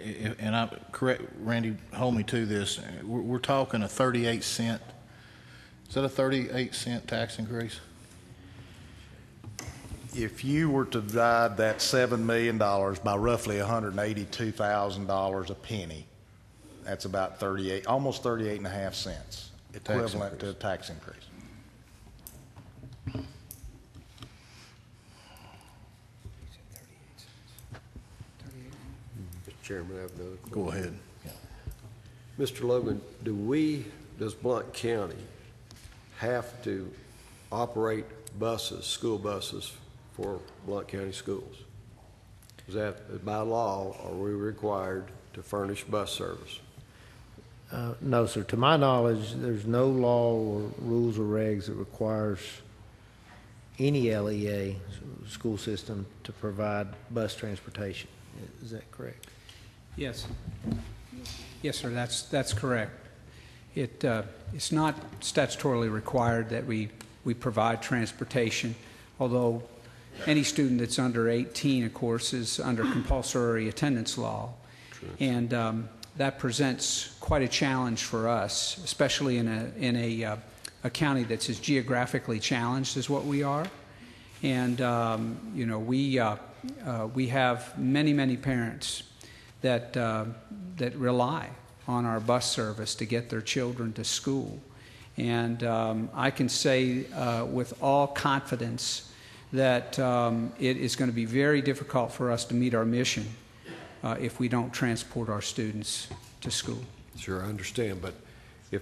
and I correct, Randy, hold me to this. We're talking a 38-cent. Is that a 38-cent tax increase? If you were to divide that $7 million by roughly $182,000 a penny, that's about 38, almost 38.5 cents, equivalent to a tax increase. Mr. Chairman, I have another question. Go ahead. Mr. Logan, does Blount County have to operate buses, school buses, for Blount County schools? Is that, by law, are we required to furnish bus service? No, sir. To my knowledge, there's no law or rules or regs that requires any LEA school system to provide bus transportation. Is that correct? Yes. Yes, sir, that's correct. It's not statutorily required that we provide transportation, although any student that's under 18, of course, is under compulsory attendance law. And that presents quite a challenge for us, especially in a county that's as geographically challenged as what we are. And you know, we have many parents that rely on our bus service to get their children to school. And I can say with all confidence that it is going to be very difficult for us to meet our mission if we don't transport our students to school. Sure, I understand, but if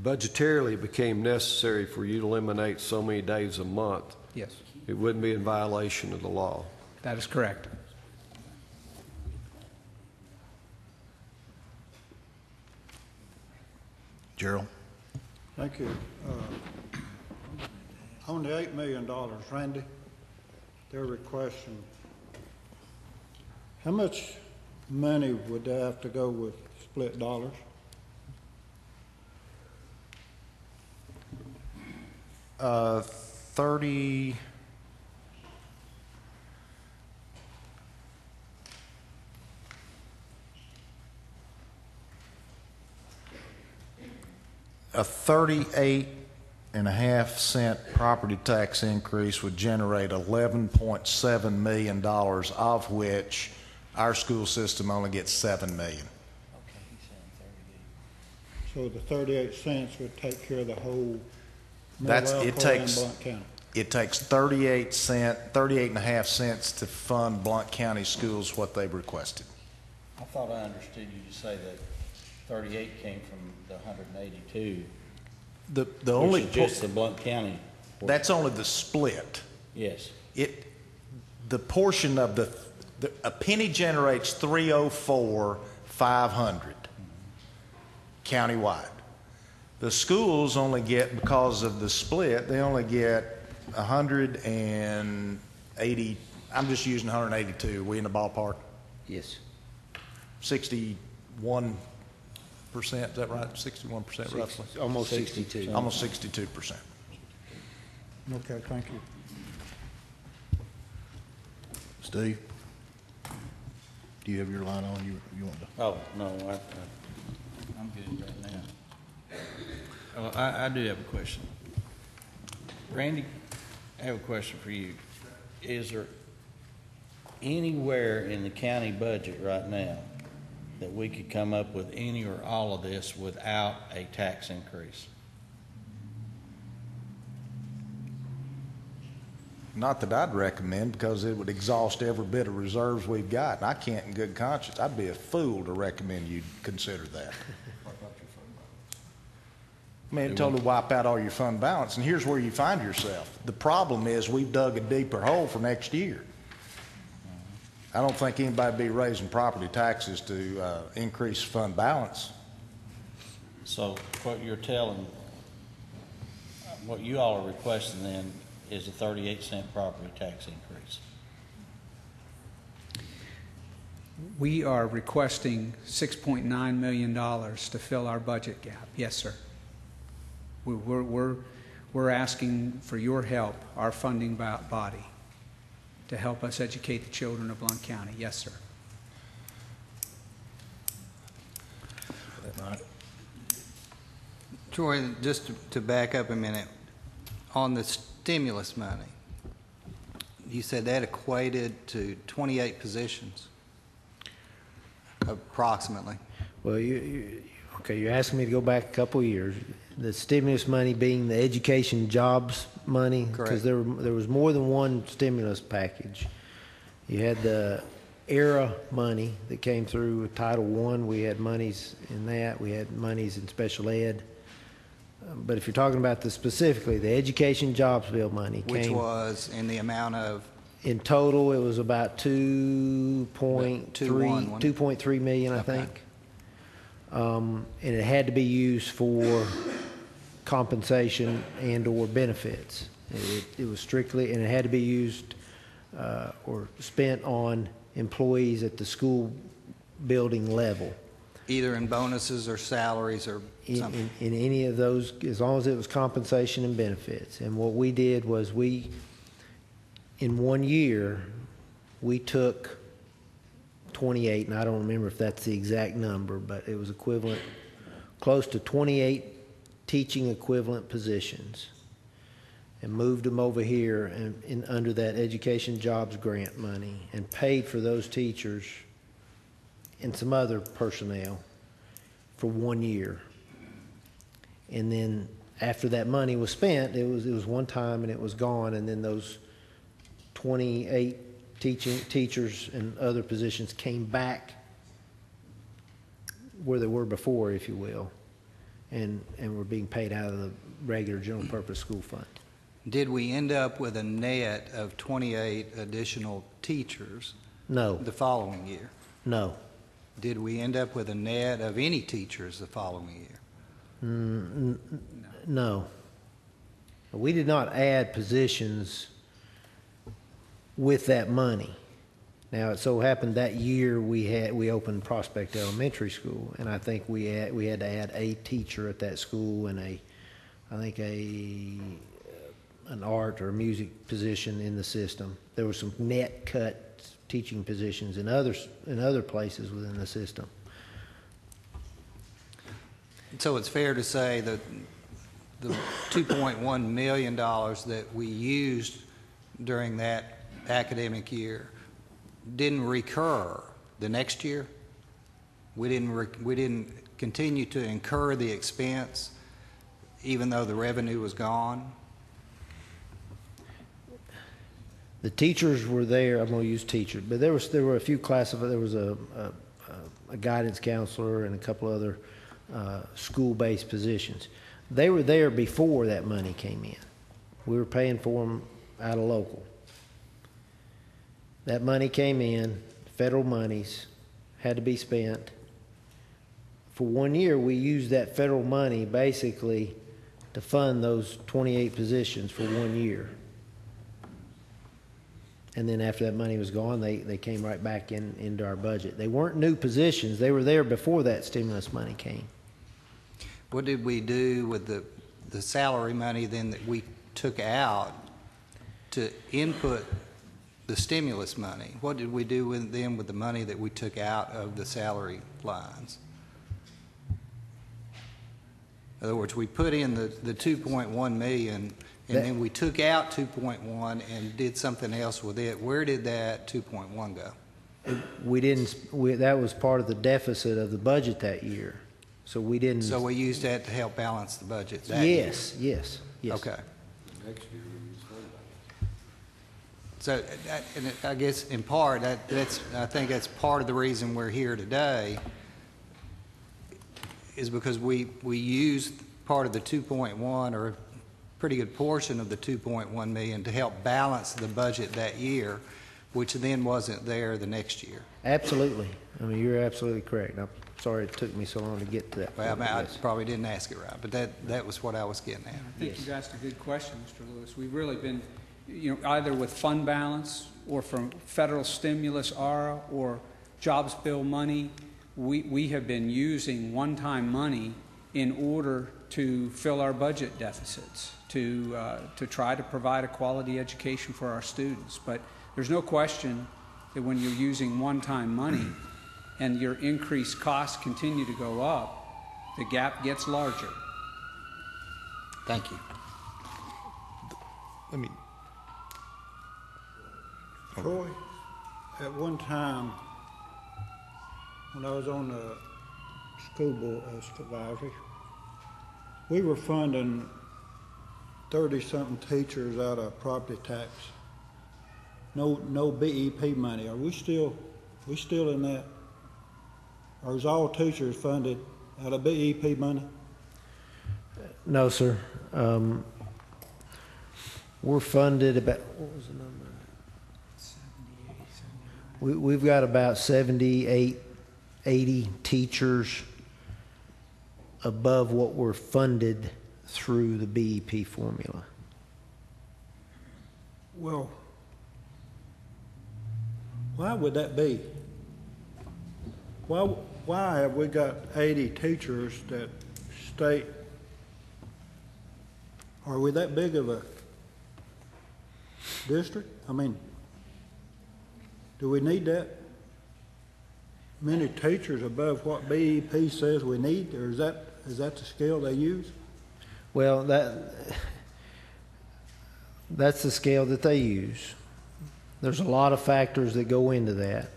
budgetarily it became necessary for you to eliminate so many days a month, Yes, it wouldn't be in violation of the law. that is correct. Gerald? Thank you. On the $8 million, Randy, they're requesting, how much money would they have to go with split dollars? Uh, 30. A 38.5-cent property tax increase would generate $11.7 million, of which our school system only gets $7 million. So the 38 cents would take care of the whole That's, middle it welfare in takes, Blount County. it takes 38.5 cents to fund Blount County schools what they've requested. I thought I understood you to say that 38 came from the 182. The only, Which is just the Blount County. that's only the split. Yes. The portion of the A penny generates 304,500 countywide. The schools only get, because of the split, they only get 180. I'm just using 182. Are we in the ballpark? Yes. 61%, is that right? 61% roughly? Almost 62. Almost 62%. Okay, thank you. Steve? Do you have your light on? You want to? Oh, no, I'm good right now. I do have a question. Randy, I have a question for you. Is there anywhere in the county budget right now that we could come up with any or all of this without a tax increase? Not that I'd recommend, because it would exhaust every bit of reserves we've got. And I can't in good conscience. I'd be a fool to recommend you consider that. I mean, it totally wipe out all your fund balance. And here's where you find yourself. The problem is we've dug a deeper hole for next year. I don't think anybody would be raising property taxes to increase fund balance. So what you're telling, what you all are requesting then is a 38-cent property tax increase. We are requesting $6.9 million to fill our budget gap. Yes, sir. We're asking for your help, our funding body, to help us educate the children of Blount County. Yes, sir. Troy, just to back up a minute, on the stimulus money, you said that equated to 28 positions, approximately. Well, okay, you're asking me to go back a couple of years. The stimulus money being the education jobs money, because there was more than one stimulus package. You had the ERA money that came through with Title I. We had monies in that. We had monies in special ed. But if you're talking about specifically the education jobs bill money, which was in the amount of? In total, it was about 2.3 million, I think. And it had to be used for compensation and or benefits. It was strictly, and it had to be used or spent on employees at the school building level. Either in bonuses or salaries or something? In any of those, as long as it was compensation and benefits. And what we did was in 1 year, we took 28, and I don't remember if that's the exact number, but it was equivalent, close to 28 teaching equivalent positions, and moved them over here and under that education jobs grant money, and paid for those teachers and some other personnel for 1 year. And then after that money was spent, it was one time and it was gone, and then those 28 teachers and other positions came back where they were before, if you will, and were being paid out of the regular general purpose school fund. Did we end up with a net of 28 additional teachers? No. The following year? No. Did we end up with a net of any teachers the following year? No. We did not add positions with that money. Now, it so happened that year we opened Prospect Elementary School, and I think we had to add a teacher at that school and an art or music position in the system. There were some net cut teaching positions in other places within the system. So it's fair to say that the $2.1 million that we used during that academic year didn't recur the next year? We didn't continue to incur the expense even though the revenue was gone? The teachers were there. I'm going to use teachers, but there were a few classes. There was a guidance counselor and a couple other school-based positions. They were there before that money came in. We were paying for them out of local. That money came in, federal monies, had to be spent. For 1 year, we used that federal money basically to fund those 28 positions for 1 year. And then after that money was gone, they came right back into our budget. They weren't new positions. They were there before that stimulus money came. What did we do with the salary money then that we took out to input the stimulus money? What did we do with them with the money that we took out of the salary lines? In other words, we put in the 2.1 million, and then we took out 2.1 and did something else with it. Where did that 2.1 go? We didn't. That was part of the deficit of the budget that year, so we didn't. So we used that to help balance the budget. That year. Yes. Okay. So, and I guess in part, I think that's part of the reason we're here today, is because we used part of the 2.1 or a pretty good portion of the 2.1 million to help balance the budget that year, which then wasn't there the next year. Absolutely. I mean, you're absolutely correct. I'm sorry it took me so long to get to that Well, point. I probably didn't ask it right, but that was what I was getting at. I think you've asked a good question, Mr. Lewis. We've really been, either with fund balance or from federal stimulus, ARA, or jobs bill money, we have been using one-time money in order to fill our budget deficits, to try to provide a quality education for our students. But there's no question that when you're using one-time money and your increased costs continue to go up, the gap gets larger. Thank you. Let me. Troy, at one time, when I was on the school board supervisory, we were funding 30-something teachers out of property tax. No BEP money. Are we still in that? Or is all teachers funded out of BEP money? No, sir. We're funded about, what was the number? We've got about 78, 80 teachers above what we're funded through the BEP formula. Well, why would that be? Why have we got 80 teachers that state? Are we that big of a district? I mean, do we need that many teachers above what BEP says we need, or is that the scale they use? Well, that's the scale that they use. There's a lot of factors that go into that.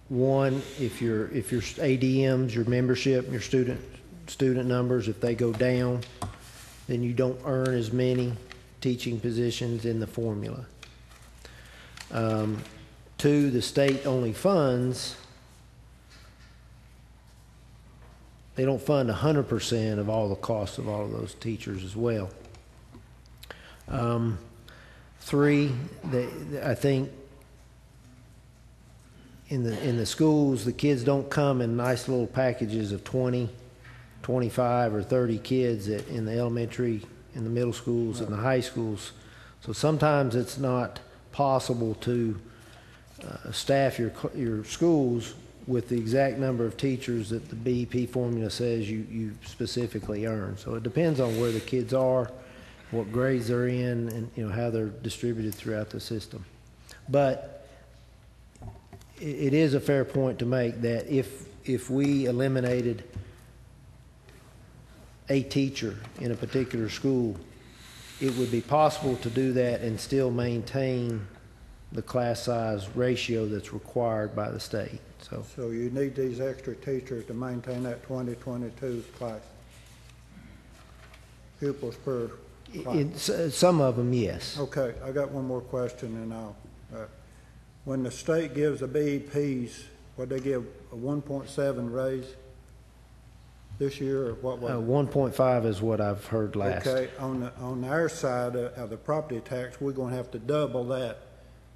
One, if your ADMs, your membership, your student numbers, if they go down, then you don't earn as many teaching positions in the formula. Two, the state only funds, they don't fund 100% of all the costs of all of those teachers as well. Three, I think in the schools, the kids don't come in nice little packages of 20, 25, or 30 kids in the elementary, in the middle schools, and the high schools. So sometimes it's not possible to staff your schools with the exact number of teachers that the BEP formula says you specifically earn. So it depends on where the kids are, what grades they're in, and how they're distributed throughout the system. But it is a fair point to make that if we eliminated a teacher in a particular school, it would be possible to do that and still maintain the class size ratio that's required by the state. So you need these extra teachers to maintain that 2022 class, pupils per class. Some of them, yes. Okay, I got one more question, and when the state gives the BEPs, what they give, a 1.7 raise this year, or what was it? 1.5 is what I've heard last. Okay, on our side of the property tax, we're gonna have to double that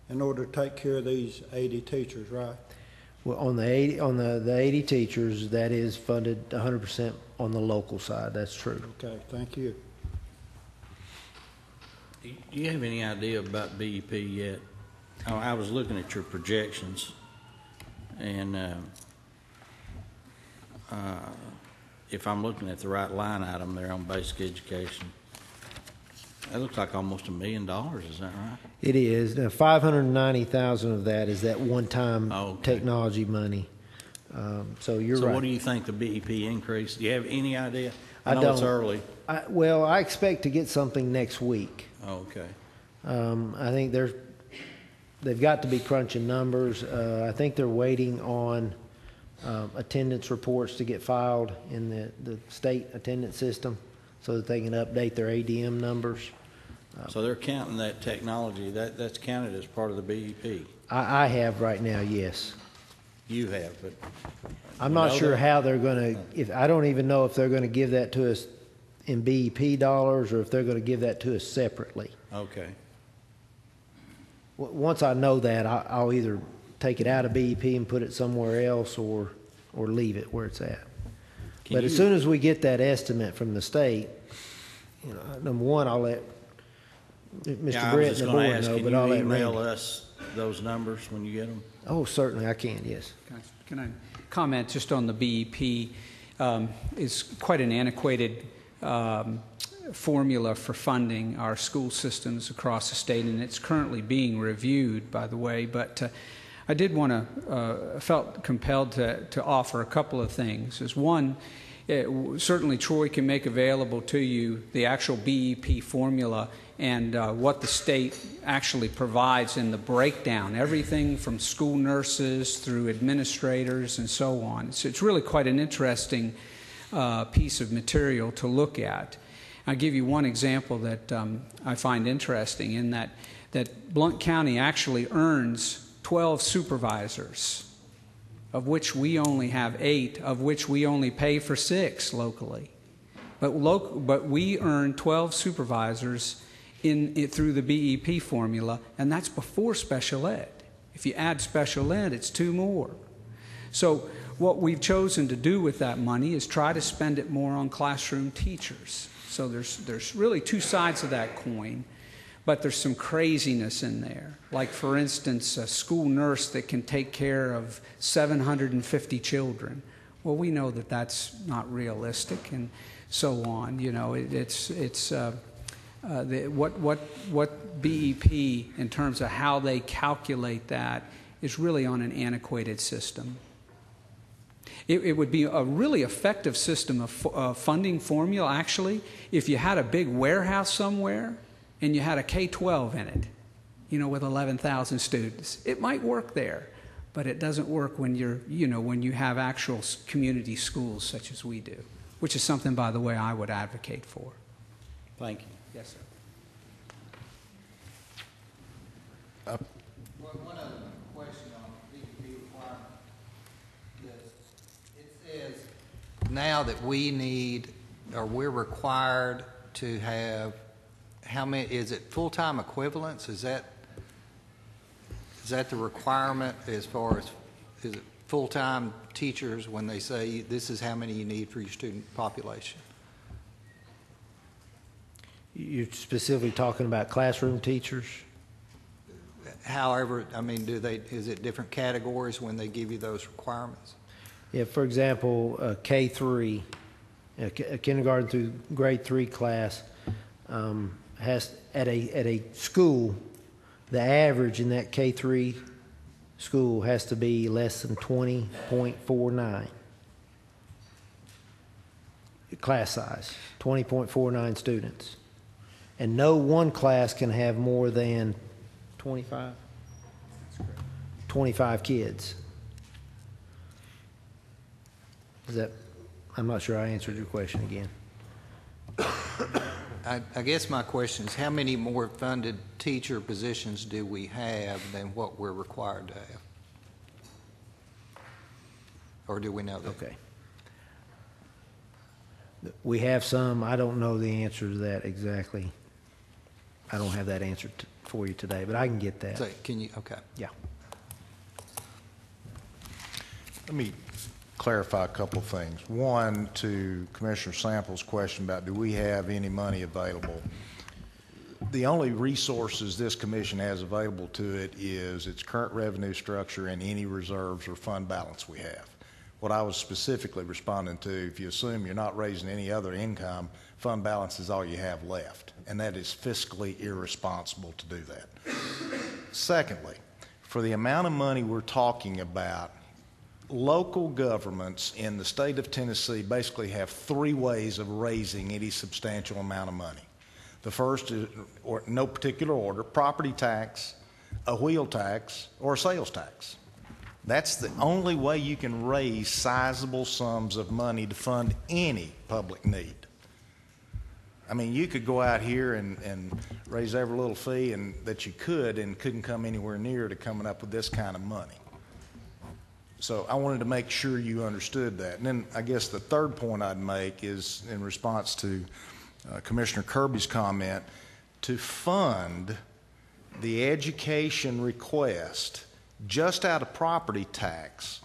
in order to take care of these 80 teachers, right? Well, on the 80 teachers, that is funded 100% on the local side. That's true. Okay, thank you. Do you have any idea about BEP yet? I was looking at your projections, and if I'm looking at the right line item there on basic education, that looks like almost $1 million. Is that right? It is. Now, 590,000 of that is that one-time technology money. So you're right. So what do you think the BEP increase? Do you have any idea? I know don't. It's early. Well, I expect to get something next week. Okay. I think they've got to be crunching numbers. I think they're waiting on attendance reports to get filed in the state attendance system so that they can update their ADM numbers. So they're counting that technology. That's counted as part of the BEP. I have right now, yes. You have, but I'm not sure how they're going to. I don't even know if they're going to give that to us in BEP dollars or if they're going to give that to us separately. Okay. Once I know that, I'll either take it out of BEP and put it somewhere else, or leave it where it's at. But as soon as we get that estimate from the state, number one, I'll let Mr. Britt and the board know. But I'll let Randy. Can you email us those numbers when you get them? Oh, certainly I can. Yes. Can I comment just on the BEP? It's quite an antiquated formula for funding our school systems across the state, and it's currently being reviewed, by the way. But I did want to, felt compelled to offer a couple of things. As one, certainly Troy can make available to you the actual BEP formula and what the state actually provides in the breakdown, everything from school nurses through administrators and so on. So it's really quite an interesting piece of material to look at. I'll give you one example that I find interesting in that Blount County actually earns 12 supervisors, of which we only have 8, of which we only pay for 6 locally. But we earn 12 supervisors through the BEP formula, and that's before special ed. If you add special ed, it's 2 more. So what we've chosen to do with that money is try to spend it more on classroom teachers. So there's really 2 sides of that coin, but there's some craziness in there. Like, for instance, a school nurse that can take care of 750 children. Well, we know that that's not realistic, and so on. What BEP, in terms of how they calculate that, is really on an antiquated system. It would be a really effective system of funding formula, actually, if you had a big warehouse somewhere and you had a K-12 in it, with 11,000 students. It might work there, but it doesn't work when when you have actual community schools such as we do, which is something, by the way, I would advocate for. Thank you. Yes, sir. One other question on BEP requirement. It says now that we need, or we're required to have, how many, is it full-time equivalents? Is that the requirement as far as, is it full-time teachers when they say this is how many you need for your student population? You're specifically talking about classroom teachers? However, I mean, is it different categories when they give you those requirements? Yeah, for example, K-3, a kindergarten through grade 3 class has, at a school, the average in that K-3 school has to be less than 20.49. Class size, 20.49 students. And no one class can have more than 25? 25 kids. I'm not sure I answered your question again. I guess my question is, how many more funded teacher positions do we have than what we're required to have? Or do we know that? Okay. We have some. I don't know the answer to that exactly. I don't have that answer for you today, but I can get that. So can you, okay. Yeah. Let me clarify a couple of things. One, to Commissioner Sample's question about do we have any money available? The only resources this commission has available to it is its current revenue structure and any reserves or fund balance we have. What I was specifically responding to, if you assume you're not raising any other income, fund balance is all you have left, and that is fiscally irresponsible to do that. Secondly, for the amount of money we're talking about, local governments in the state of Tennessee basically have three ways of raising any substantial amount of money. The first is, or no particular order, property tax, a wheel tax, or a sales tax. That's the only way you can raise sizable sums of money to fund any public need. I mean, you could go out here and raise every little fee that you could and couldn't come anywhere near to coming up with this kind of money. So I wanted to make sure you understood that. And then I guess the third point I'd make is in response to Commissioner Kirby's comment, to fund the education request just out of property tax,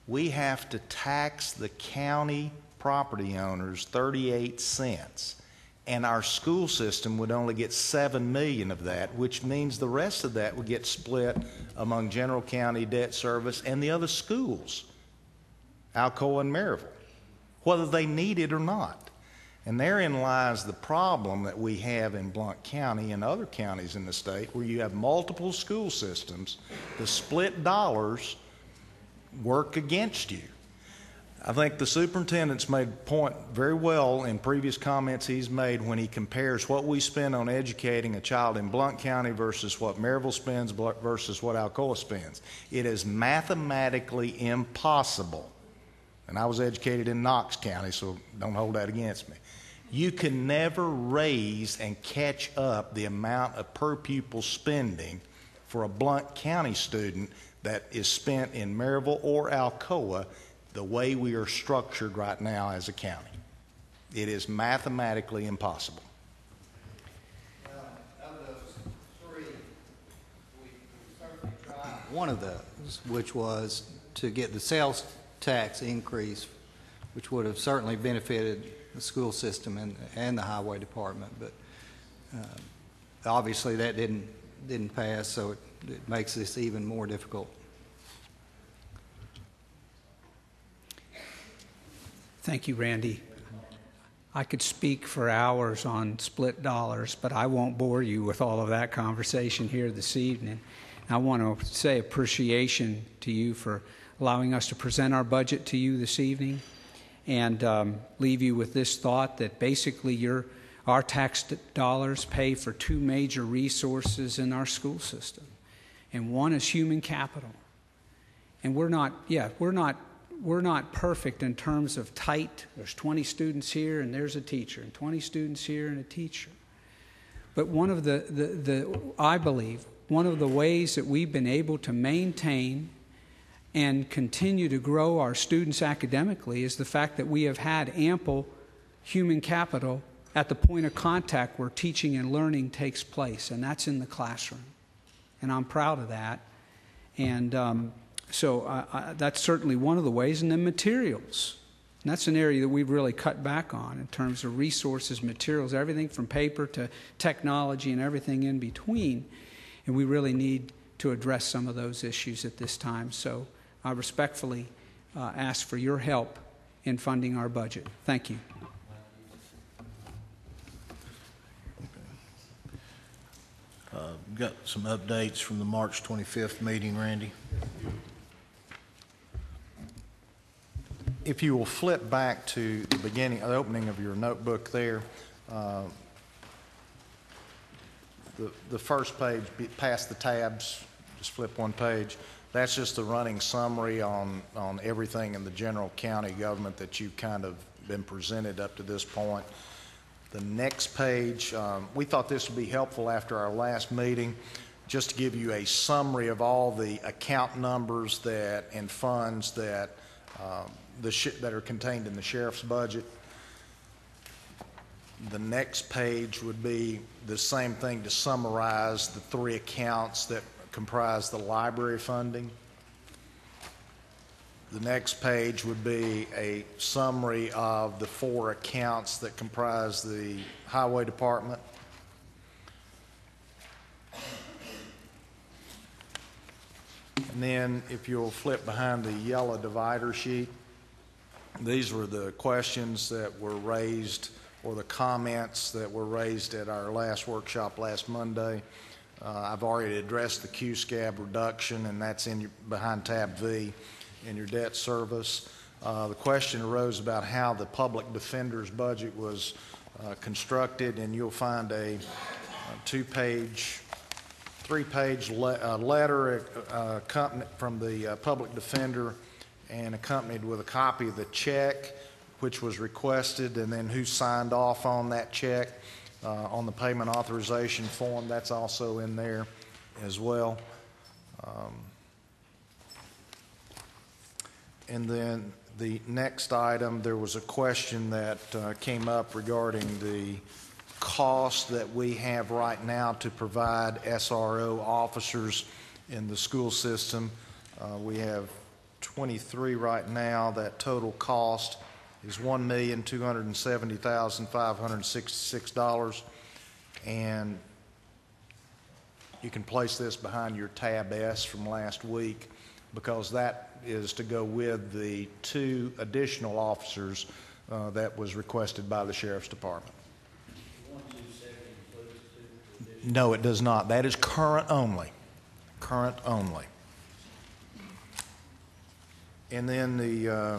we have to tax the county property owners 38 cents. And our school system would only get $7 million of that, which means the rest of that would get split among General County Debt Service and the other schools, Alcoa and Maryville, whether they need it or not. And therein lies the problem that we have in Blount County and other counties in the state where you have multiple school systems. The split dollars work against you. I think the superintendent's made a point very well in previous comments he's made when he compares what we spend on educating a child in Blount County versus what Maryville spends versus what Alcoa spends. It is mathematically impossible, and I was educated in Knox County, so don't hold that against me. You can never raise and catch up the amount of per pupil spending for a Blount County student that is spent in Maryville or Alcoa the way we are structured right now as a county. It is mathematically impossible. Of those three, we certainly tried one of those, which was to get the sales tax increase, which would have certainly benefited the school system and the highway department, but obviously that didn't pass, so it makes this even more difficult. Thank you, Randy. I could speak for hours on split dollars, but I won't bore you with all of that conversation here this evening. I want to say appreciation to you for allowing us to present our budget to you this evening, and leave you with this thought that basically our tax dollars pay for two major resources in our school system, and one is human capital. And we're not perfect in terms of tight. There's 20 students here and there's a teacher, and 20 students here and a teacher. But one of I believe one of the ways that we've been able to maintain and continue to grow our students academically is the fact that we have had ample human capital at the point of contact where teaching and learning takes place, and that's in the classroom. And I'm proud of that. And so that's certainly one of the ways. And then materials. And that's an area that we've really cut back on in terms of resources, materials, everything from paper to technology and everything in between. And we really need to address some of those issues at this time. So I respectfully ask for your help in funding our budget. Thank you. Got some updates from the March 25th meeting, Randy. If you will flip back to the beginning, the opening of your notebook there, the first page, past the tabs, just flip one page. That's just the running summary on everything in the general county government that you've kind of been presented up to this point. The next page, we thought this would be helpful after our last meeting, just to give you a summary of all the account numbers and funds that that are contained in the sheriff's budget. The next page would be the same thing to summarize the 3 accounts that comprise the library funding. The next page would be a summary of the 4 accounts that comprise the highway department. And then if you'll flip behind the yellow divider sheet, these were the questions that were raised or the comments that were raised at our last workshop last Monday. I've already addressed the Q-scab reduction, and that's behind tab V in your debt service. The question arose about how the public defender's budget was constructed, and you'll find a 2-page, 3-page letter from the public defender and accompanied with a copy of the check which was requested, and then who signed off on that check on the payment authorization form. That's also in there as well. And then the next item, there was a question that came up regarding the cost that we have right now to provide SRO officers in the school system. We have 23 right now. That total cost is $1,270,566, and you can place this behind your tab S from last week, because that is to go with the 2 additional officers that was requested by the Sheriff's Department. No, it does not. That is current only. Current only. And then the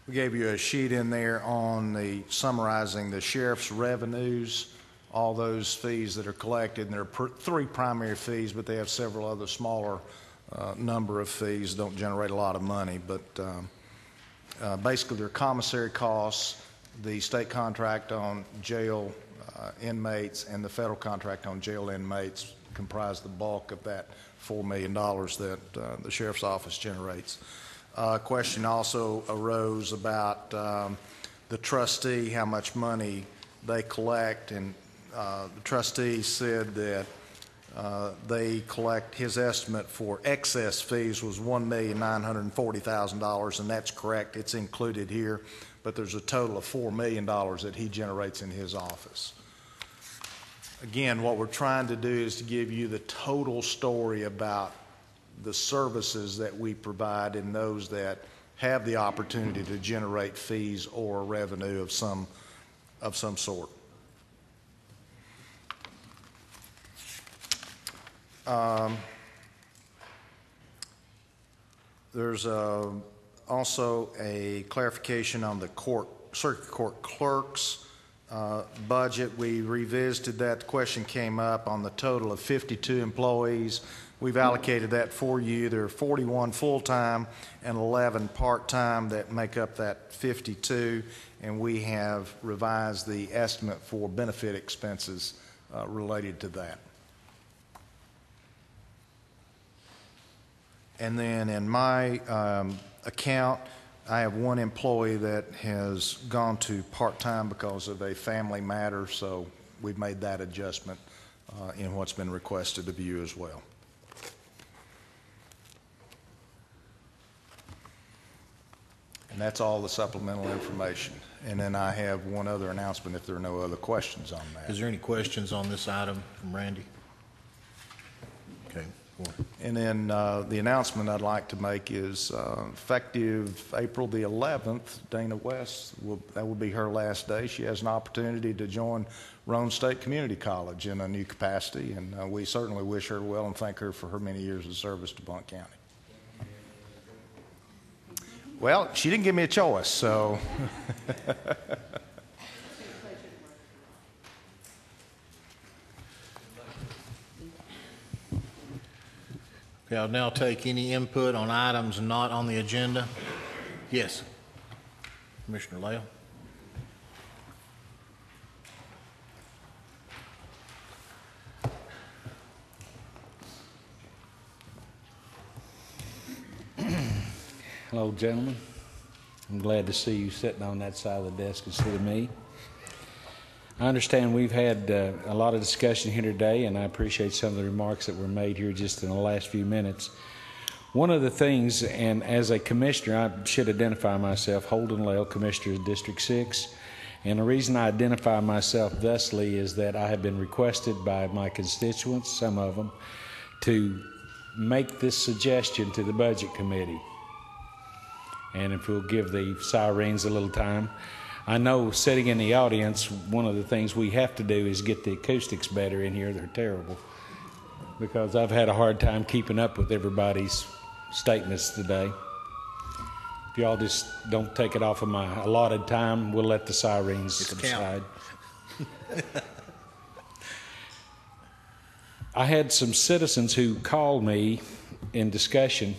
we gave you a sheet in there on the summarizing the sheriff's revenues, all those fees that are collected, and there are 3 primary fees, but they have several other smaller number of fees, don't generate a lot of money, but basically they're commissary costs, the state contract on jail inmates, and the federal contract on jail inmates comprise the bulk of that $4 million that the sheriff's office generates. A question also arose about the trustee, how much money they collect, and the trustee said that they collect, his estimate for excess fees was $1,940,000, and that's correct. It's included here, but there's a total of $4 million that he generates in his office. Again, what we're trying to do is to give you the total story about the services that we provide and those that have the opportunity to generate fees or revenue of some sort. There's also a clarification on the circuit court clerk's budget. We revisited that. The question came up on the total of 52 employees. We've allocated that for you. There are 41 full-time and 11 part-time that make up that 52, and we have revised the estimate for benefit expenses related to that. And then in my account, I have 1 employee that has gone to part-time because of a family matter, so we've made that adjustment in what's been requested of you as well. And that's all the supplemental information. And then I have one other announcement if there are no other questions on that. Is there any questions on this item from Randy? Okay. And then the announcement I'd like to make is effective April the 11th, Dana West, that will be her last day. She has an opportunity to join Roane State Community College in a new capacity, and we certainly wish her well and thank her for her many years of service to Blount County. Well, she didn't give me a choice, so. Okay, I'll now take any input on items not on the agenda. Yes, Commissioner Lael. Hello, gentlemen. I'm glad to see you sitting on that side of the desk instead of me. I understand we've had a lot of discussion here today, and I appreciate some of the remarks that were made here just in the last few minutes. One of the things, and as a commissioner, I should identify myself, Holden Lale, Commissioner of District 6, and the reason I identify myself thusly is that I have been requested by my constituents, some of them, to make this suggestion to the Budget Committee. And if we'll give the sirens a little time. I know sitting in the audience, one of the things we have to do is get the acoustics better in here. They're terrible because I've had a hard time keeping up with everybody's statements today. If y'all just don't take it off of my allotted time, we'll let the sirens subside. I had some citizens who called me in discussion,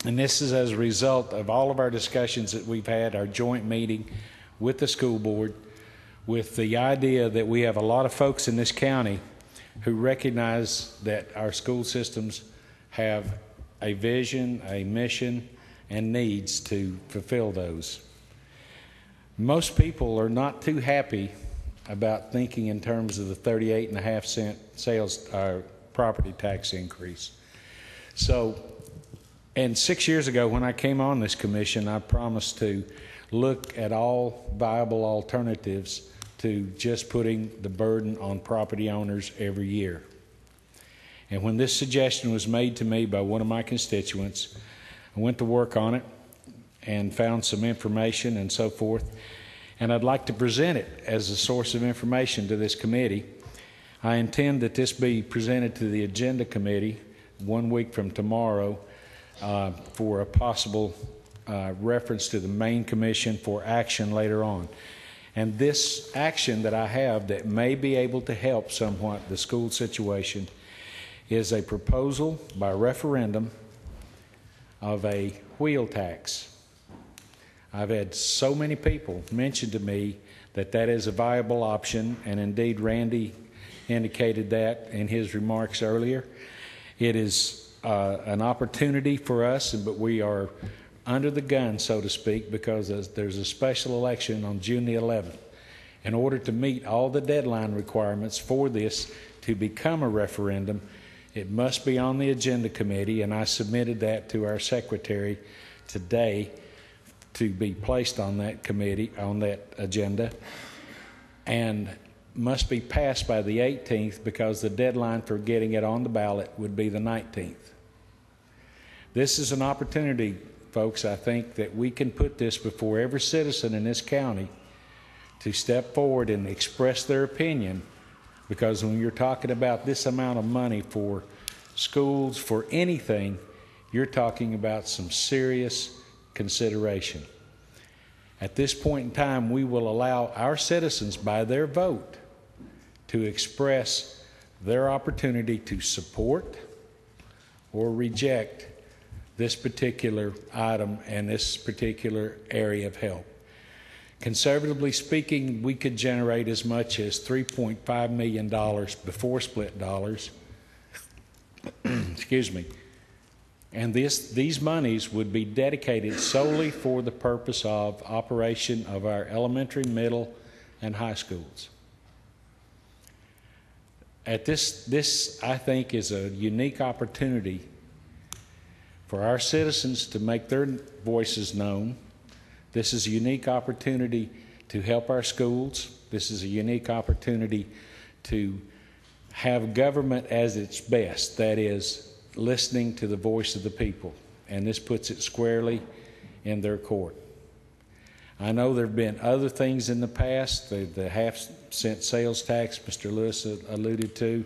and this is as a result of all of our discussions that we've had, our joint meeting with the school board, with the idea that we have a lot of folks in this county who recognize that our school systems have a vision, a mission, and needs to fulfill those. Most people are not too happy about thinking in terms of the 38.5-cent sales property tax increase. So, and 6 years ago when I came on this commission, I promised to look at all viable alternatives to just putting the burden on property owners every year. And when this suggestion was made to me by one of my constituents, I went to work on it and found some information and so forth. And I'd like to present it as a source of information to this committee. I intend that this be presented to the Agenda Committee 1 week from tomorrow for a possible reference to the main commission for action later on. And this action that I have that may be able to help somewhat the school situation is a proposal by referendum of a wheel tax. I've had so many people mention to me that that is a viable option, and indeed Randy indicated that in his remarks earlier. It is an opportunity for us, but we are under the gun, so to speak, because there's a special election on June the 11th. In order to meet all the deadline requirements for this to become a referendum, it must be on the Agenda Committee, and I submitted that to our secretary today to be placed on that committee, on that agenda, and must be passed by the 18th because the deadline for getting it on the ballot would be the 19th. This is an opportunity, folks, I think, that we can put this before every citizen in this county to step forward and express their opinion, because when you're talking about this amount of money for schools, for anything, you're talking about some serious consideration. At this point in time, we will allow our citizens, by their vote, to express their opportunity to support or reject this particular item and this particular area of help. Conservatively speaking, we could generate as much as $3.5 million before split dollars. Excuse me. And these monies would be dedicated solely for the purpose of operation of our elementary, middle, and high schools. At this I think is a unique opportunity for our citizens to make their voices known. This is a unique opportunity to help our schools. This is a unique opportunity to have government as its best, that is, listening to the voice of the people. And this puts it squarely in their court. I know there have been other things in the past, the half-cent sales tax Mr. Lewis alluded to,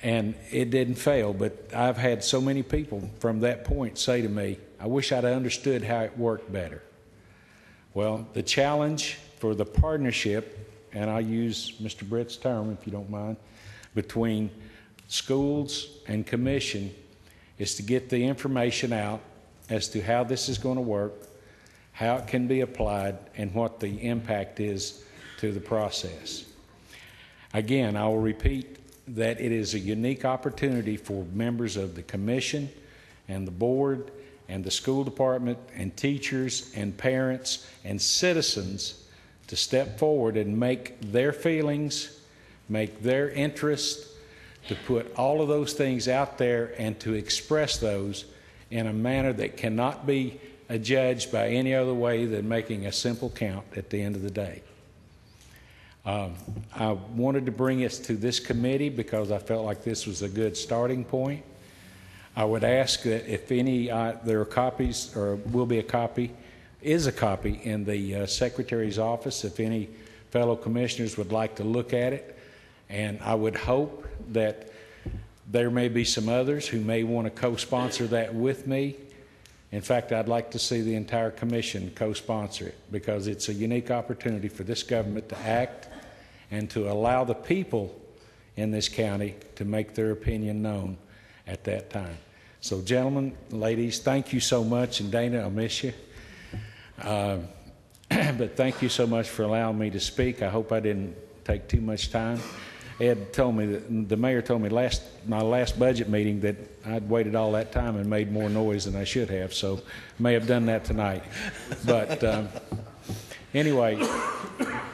and it didn't fail, but I've had so many people from that point say to me, I wish I'd understood how it worked better. Well, the challenge for the partnership, and I'll use Mr. Britt's term if you don't mind, between schools and commission is to get the information out as to how this is going to work, how it can be applied, and what the impact is to the process. Again, I will repeat that it is a unique opportunity for members of the commission and the board and the school department and teachers and parents and citizens to step forward and make their feelings, make their interest, to put all of those things out there and to express those in a manner that cannot be judged by any other way than making a simple count at the end of the day. I wanted to bring us to this committee because I felt like this was a good starting point. I would ask that if any, there are copies, or will be a copy, is a copy in the Secretary's office, if any fellow commissioners would like to look at it. And I would hope that there may be some others who may want to co-sponsor that with me. In fact, I'd like to see the entire commission co-sponsor it because it's a unique opportunity for this government to act and to allow the people in this county to make their opinion known at that time. So gentlemen, ladies, thank you so much. And Dana, I'll miss you. But thank you so much for allowing me to speak. I hope I didn't take too much time. Ed told me, the mayor told me my last budget meeting that I'd waited all that time and made more noise than I should have, so may have done that tonight. But anyway,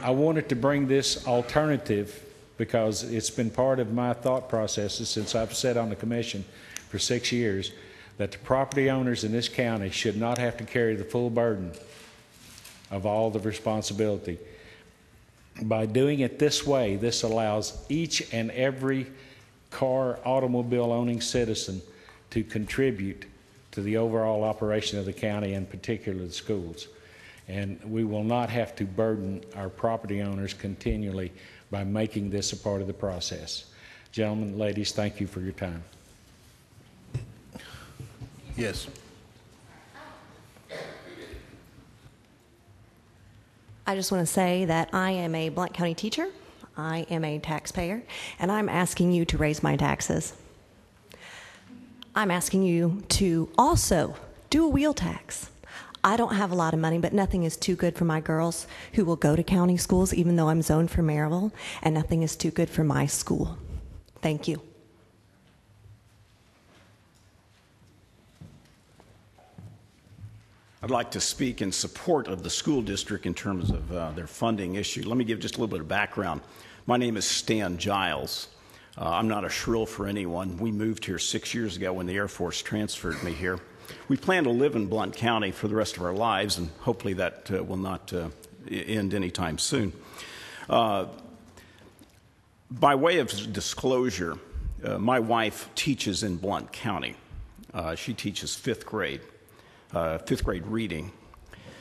I wanted to bring this alternative because it's been part of my thought processes since I've sat on the commission for 6 years, that the property owners in this county should not have to carry the full burden of all the responsibility. By doing it this way, this allows each and every automobile owning citizen to contribute to the overall operation of the county, and particularly the schools. And we will not have to burden our property owners continually by making this a part of the process. Gentlemen, ladies, thank you for your time. Yes. I just want to say that I am a Blount County teacher, I am a taxpayer, and I'm asking you to raise my taxes. I'm asking you to also do a wheel tax. I don't have a lot of money, but nothing is too good for my girls who will go to county schools, even though I'm zoned for Maryville, and nothing is too good for my school. Thank you. I'd like to speak in support of the school district in terms of their funding issue. Let me give just a little bit of background. My name is Stan Giles. I'm not a shrill for anyone. We moved here 6 years ago when the Air Force transferred me here. We plan to live in Blount County for the rest of our lives, and hopefully that will not end anytime soon. By way of disclosure, my wife teaches in Blount County. She teaches fifth grade reading.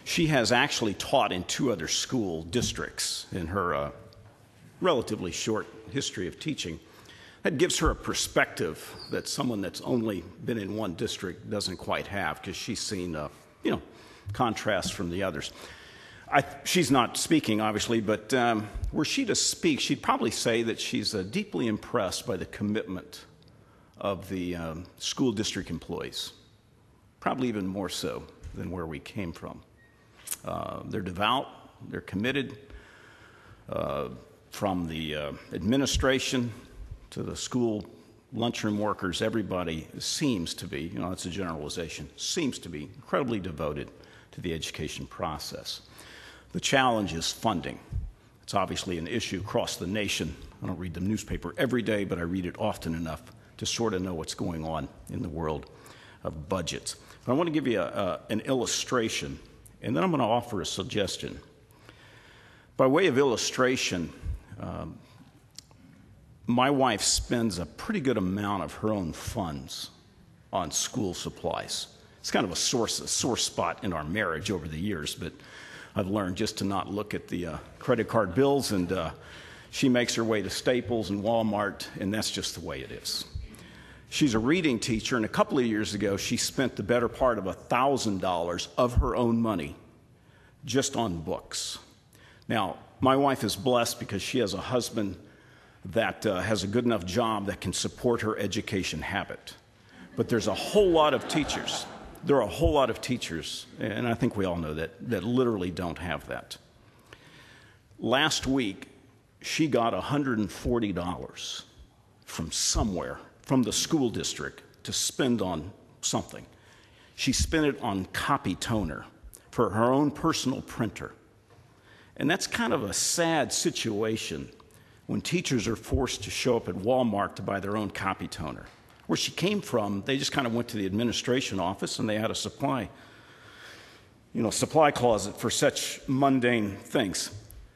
She has actually taught in 2 other school districts in her relatively short history of teaching. That gives her a perspective that someone that's only been in one district doesn't quite have, because she's seen, contrasts from the others. She's not speaking, obviously, but were she to speak, she'd probably say that she's deeply impressed by the commitment of the school district employees. Probably even more so than where we came from. They're devout, they're committed, from the administration to the school lunchroom workers. Everybody seems to be, it's a generalization, seems to be incredibly devoted to the education process. The challenge is funding. It's obviously an issue across the nation. I don't read the newspaper every day, but I read it often enough to sort of know what's going on in the world of budgets. But I want to give you an illustration, and then I'm going to offer a suggestion. By way of illustration, my wife spends a pretty good amount of her own funds on school supplies. It's kind of a sore spot in our marriage over the years, but I've learned just to not look at the credit card bills, and she makes her way to Staples and Walmart, and that's just the way it is. She's a reading teacher, and a couple of years ago, she spent the better part of $1,000 of her own money just on books. Now, my wife is blessed because she has a husband that has a good enough job that can support her education habit. But there's a whole lot of teachers. There are a whole lot of teachers, and I think we all know that literally don't have that. Last week, she got $140 from somewhere, from the school district, to spend on something. She spent it on copy toner for her own personal printer. And that's kind of a sad situation when teachers are forced to show up at Walmart to buy their own copy toner. Where she came from, they just kind of went to the administration office and they had a supply closet for such mundane things.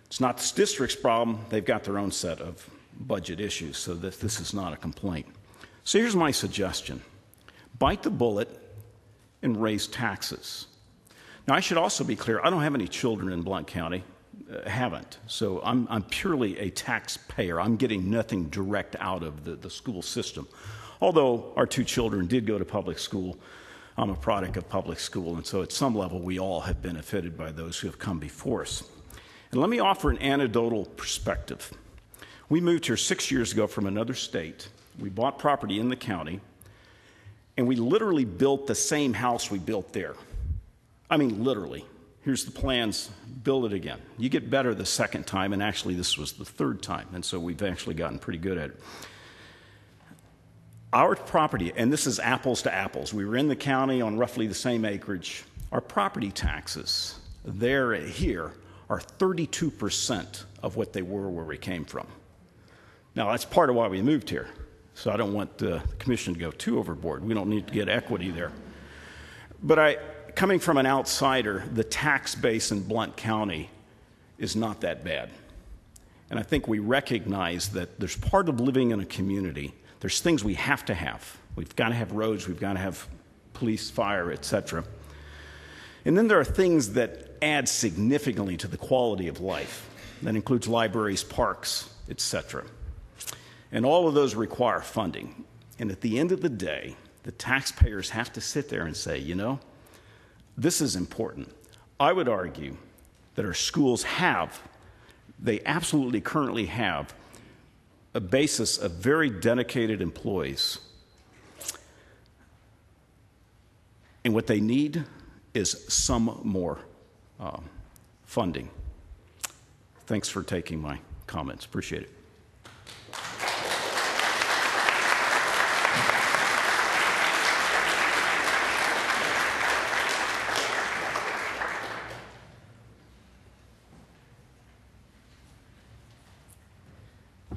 It's not this district's problem. They've got their own set of budget issues, so this is not a complaint. So here's my suggestion. Bite the bullet and raise taxes. Now, I should also be clear, I don't have any children in Blount County. Haven't. So I'm purely a taxpayer. I'm getting nothing direct out of the school system. Although our 2 children did go to public school, I'm a product of public school, and so at some level we all have benefited by those who have come before us. And let me offer an anecdotal perspective. We moved here 6 years ago from another state. We bought property in the county, and we literally built the same house we built there. I mean, literally. Here's the plans, build it again. You get better the second time, and actually this was the 3rd time, and so we've actually gotten pretty good at it. Our property, and this is apples to apples, we were in the county on roughly the same acreage. Our property taxes here are 32% of what they were where we came from. Now, that's part of why we moved here, so I don't want the commission to go too overboard. We don't need to get equity there. But coming from an outsider, the tax base in Blount County is not that bad. And I think we recognize that there's part of living in a community. There's things we have to have. We've got to have roads, we've got to have police, fire, etc. And then there are things that add significantly to the quality of life. That includes libraries, parks, etc. And all of those require funding. And at the end of the day, the taxpayers have to sit there and say, this is important. I would argue that our schools they absolutely currently have a basis of very dedicated employees. And what they need is some more funding. Thanks for taking my comments. Appreciate it.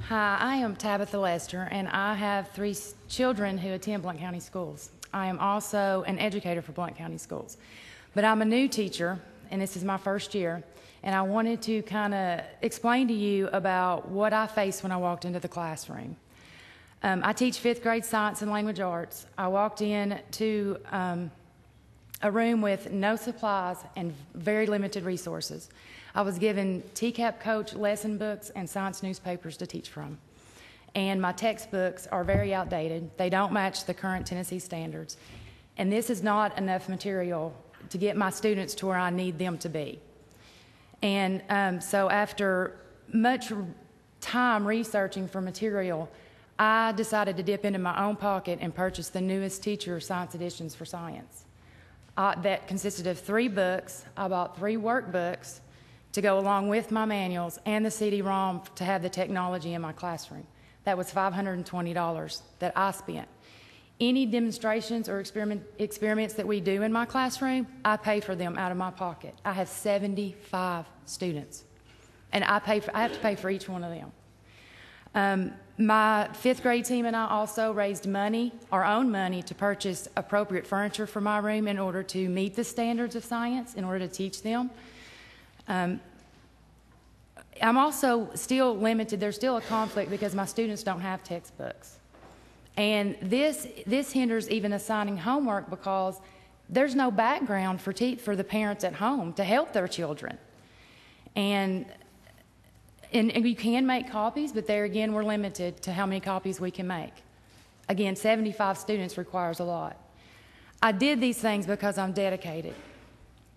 Hi, I am Tabitha Lester, and I have 3 children who attend Blount County Schools. I am also an educator for Blount County Schools. But I'm a new teacher, and this is my first year, and I wanted to kind of explain to you about what I faced when I walked into the classroom. I teach 5th grade science and language arts. I walked in to a room with no supplies and very limited resources. I was given TCAP coach lesson books and science newspapers to teach from. And my textbooks are very outdated. They don't match the current Tennessee standards. And this is not enough material to get my students to where I need them to be. And so after much time researching for material, I decided to dip into my own pocket and purchase the newest teacher science editions for science. That consisted of 3 books. I bought 3 workbooks to go along with my manuals and the CD-ROM to have the technology in my classroom. That was $520 that I spent. Any demonstrations or experiments that we do in my classroom, I pay for them out of my pocket. I have 75 students, and I have to pay for each one of them. My 5th grade team and I also raised money, our own money, to purchase appropriate furniture for my room in order to meet the standards of science, in order to teach them. I'm also still limited. There's still a conflict because my students don't have textbooks. And this hinders even assigning homework because there's no background for the parents at home to help their children. And you can make copies, but there again, we're limited to how many copies we can make. Again, 75 students requires a lot. I did these things because I'm dedicated.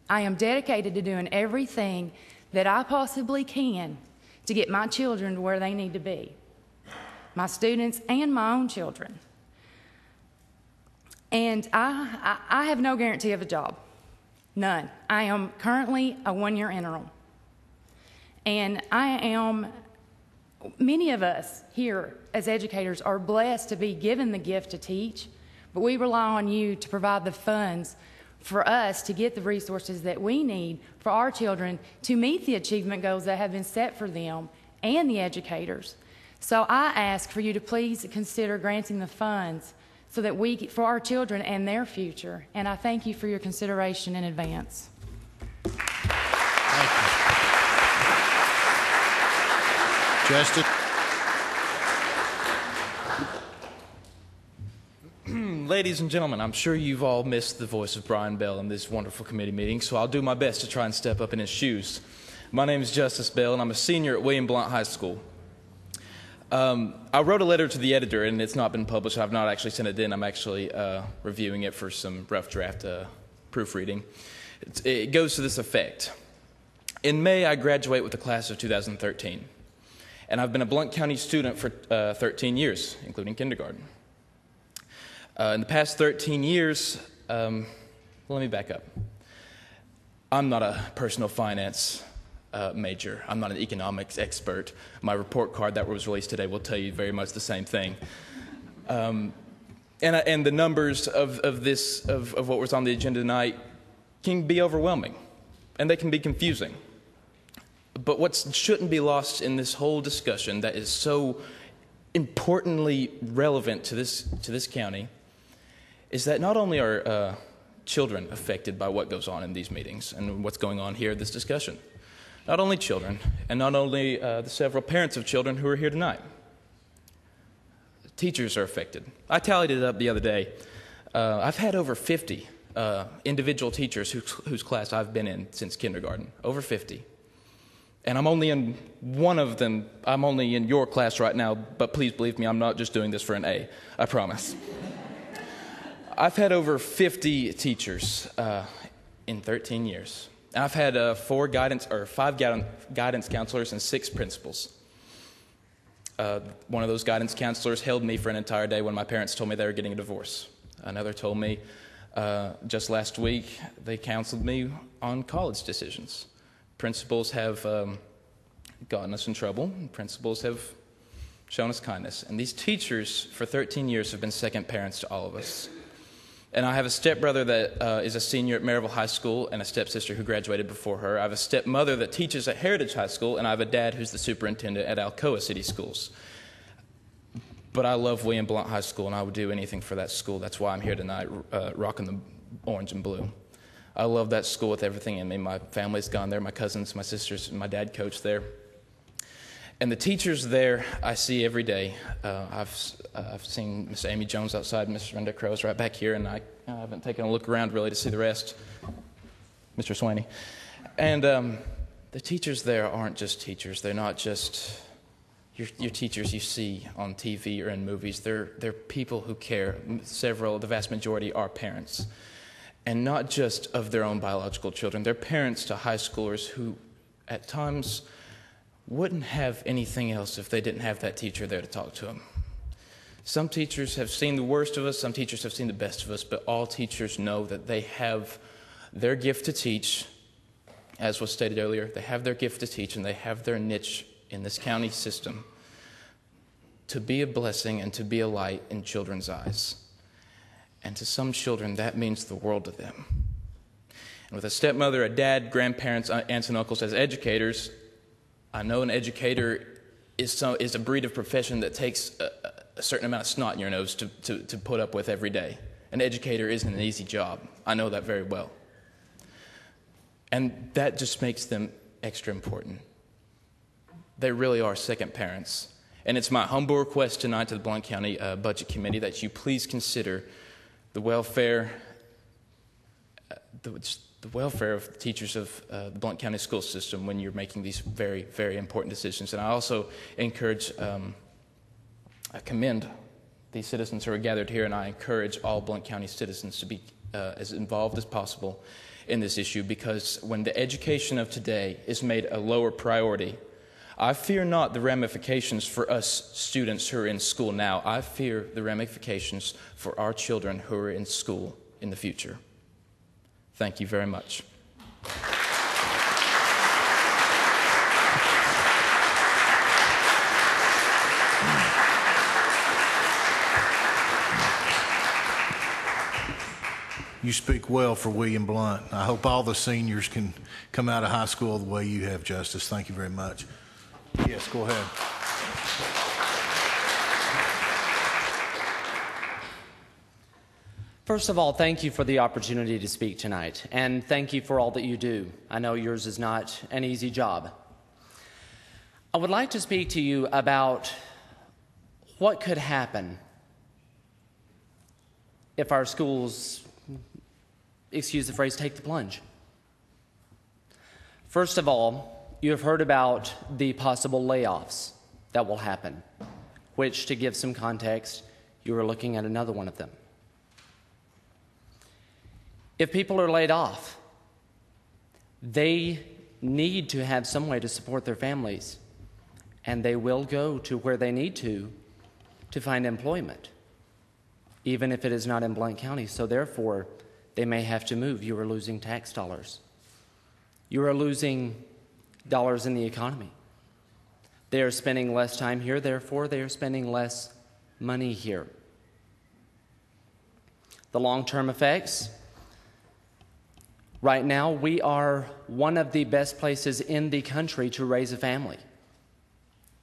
I am dedicated to doing everything that I possibly can to get my children to where they need to be, my students and my own children. And I have no guarantee of a job, none. I am currently a 1-year interim. And many of us here as educators are blessed to be given the gift to teach, but we rely on you to provide the funds for us to get the resources that we need for our children to meet the achievement goals that have been set for them and the educators. So I ask for you to please consider granting the funds so that for our children and their future. And I thank you for your consideration in advance. Thank you. Justin? Ladies and gentlemen, I'm sure you've all missed the voice of Brian Bell in this wonderful committee meeting, so I'll do my best to try and step up in his shoes. My name is Justice Bell, and I'm a senior at William Blount High School. I wrote a letter to the editor, and it's not been published. I've not actually sent it in. I'm actually reviewing it for some rough draft proofreading. It goes to this effect. In May, I graduate with the class of 2013, and I've been a Blount County student for 13 years, including kindergarten. In the past 13 years, let me back up. I'm not a personal finance major. I'm not an economics expert. My report card that was released today will tell you very much the same thing. And the numbers of what was on the agenda tonight can be overwhelming, and they can be confusing. But what shouldn't be lost in this whole discussion that is so importantly relevant to this county is that not only are children affected by what goes on in these meetings and what's going on here in this discussion, not only children, and not only the several parents of children who are here tonight, teachers are affected. I tallied it up the other day. I've had over 50 individual teachers whose class I've been in since kindergarten, over 50. And I'm only in one of them. I'm only in your class right now, but please believe me, I'm not just doing this for an A, I promise. I've had over 50 teachers in 13 years. And I've had 5 guidance counselors and 6 principals. One of those guidance counselors held me for an entire day when my parents told me they were getting a divorce. Another told me just last week they counseled me on college decisions. Principals have gotten us in trouble. Principals have shown us kindness. And these teachers for 13 years have been second parents to all of us. And I have a stepbrother that is a senior at Maryville High School and a stepsister who graduated before her. I have a stepmother that teaches at Heritage High School, and I have a dad who's the superintendent at Alcoa City Schools. But I love William Blount High School, and I would do anything for that school. That's why I'm here tonight, rocking the orange and blue. I love that school with everything in me. My family's gone there, my cousins, my sisters, and my dad coached there. And the teachers there I see every day. I've seen Miss Amy Jones outside, Miss Brenda Crow's right back here, and I haven't taken a look around really to see the rest. Mr. Swaney. And the teachers there aren't just teachers. They're not just your teachers you see on TV or in movies. They're people who care. The vast majority are parents. And not just of their own biological children. They're parents to high schoolers who at times wouldn't have anything else if they didn't have that teacher there to talk to them. Some teachers have seen the worst of us, some teachers have seen the best of us, but all teachers know that they have their gift to teach. As was stated earlier, they have their gift to teach, and they have their niche in this county system to be a blessing and to be a light in children's eyes. And to some children, that means the world to them. And with a stepmother, a dad, grandparents, aunts and uncles as educators, I know an educator is a breed of profession that takes a certain amount of snot in your nose to put up with every day. An educator isn't an easy job. I know that very well. And that just makes them extra important. They really are second parents. And it's my humble request tonight to the Blount County Budget Committee that you please consider the welfare of the teachers of the Blount County school system when you're making these very, very important decisions. And I also encourage, I commend these citizens who are gathered here, and I encourage all Blount County citizens to be as involved as possible in this issue, because when the education of today is made a lower priority, I fear not the ramifications for us students who are in school now. I fear the ramifications for our children who are in school in the future. Thank you very much. You speak well for William Blount. I hope all the seniors can come out of high school the way you have, Justice. Thank you very much. Yes, go ahead. First of all, thank you for the opportunity to speak tonight, and thank you for all that you do. I know yours is not an easy job. I would like to speak to you about what could happen if our schools, excuse the phrase, take the plunge. First of all, you have heard about the possible layoffs that will happen, which, to give some context, you are looking at another one of them. If people are laid off, they need to have some way to support their families, and they will go to where they need to find employment, even if it is not in Blount County. So therefore, they may have to move. You are losing tax dollars. You are losing dollars in the economy. They are spending less time here, therefore they are spending less money here. The long-term effects. Right now, we are one of the best places in the country to raise a family.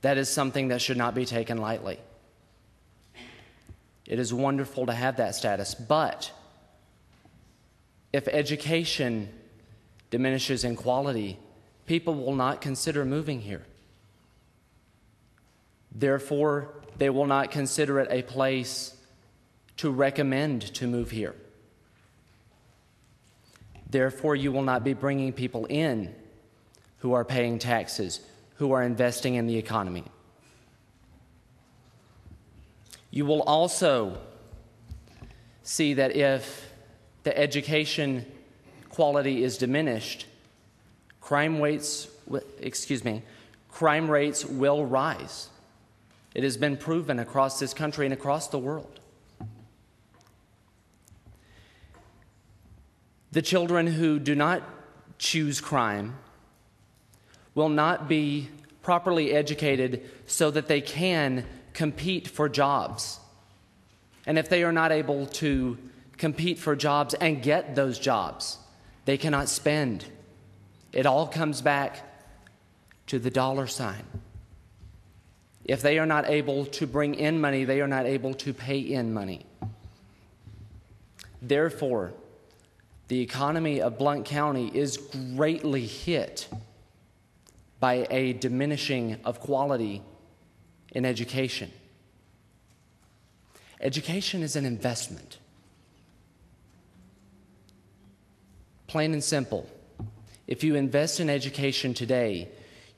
That is something that should not be taken lightly. It is wonderful to have that status, but if education diminishes in quality, people will not consider moving here. Therefore, they will not consider it a place to recommend to move here. Therefore, you will not be bringing people in who are paying taxes, who are investing in the economy. You will also see that if the education quality is diminished, crime rates will rise. It has been proven across this country and across the world. The children who do not choose crime will not be properly educated so that they can compete for jobs. And if they are not able to compete for jobs and get those jobs, they cannot spend. It all comes back to the dollar sign. If they are not able to bring in money, they are not able to pay in money. Therefore, the economy of Blount County is greatly hit by a diminishing of quality in education. Education is an investment. Plain and simple. If you invest in education today,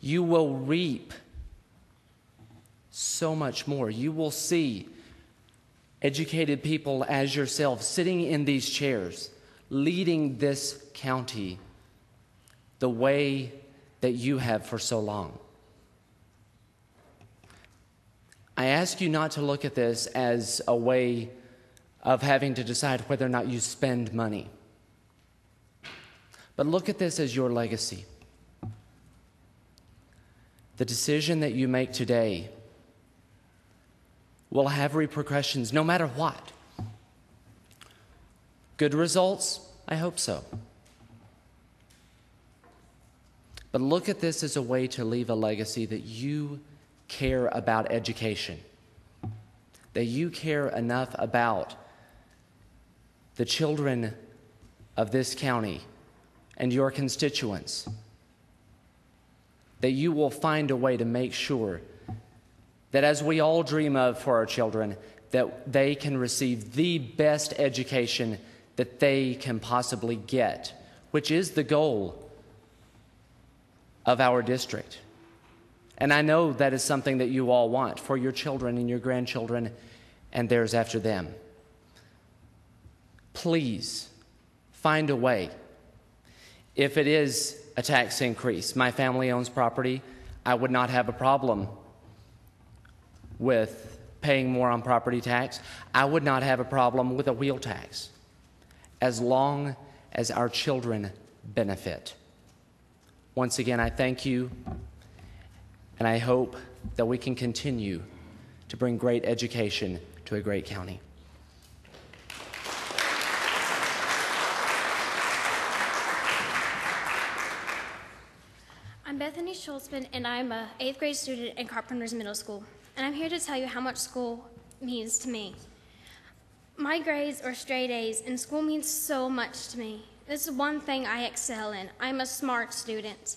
you will reap so much more. You will see educated people as yourself sitting in these chairs, leading this county the way that you have for so long. I ask you not to look at this as a way of having to decide whether or not you spend money, but look at this as your legacy. The decision that you make today will have repercussions no matter what. Good results? I hope so. But look at this as a way to leave a legacy that you care about education, that you care enough about the children of this county and your constituents, that you will find a way to make sure that, as we all dream of for our children, that they can receive the best education that they can possibly get, which is the goal of our district. And I know that is something that you all want for your children and your grandchildren and theirs after them. Please find a way. If it is a tax increase, my family owns property, I would not have a problem with paying more on property tax. I would not have a problem with a wheel tax, as long as our children benefit. Once again, I thank you, and I hope that we can continue to bring great education to a great county. Bethany Schultzman, and I'm a 8th grade student in Carpenters Middle School. And I'm here to tell you how much school means to me. My grades are straight A's, and school means so much to me. This is one thing I excel in. I'm a smart student.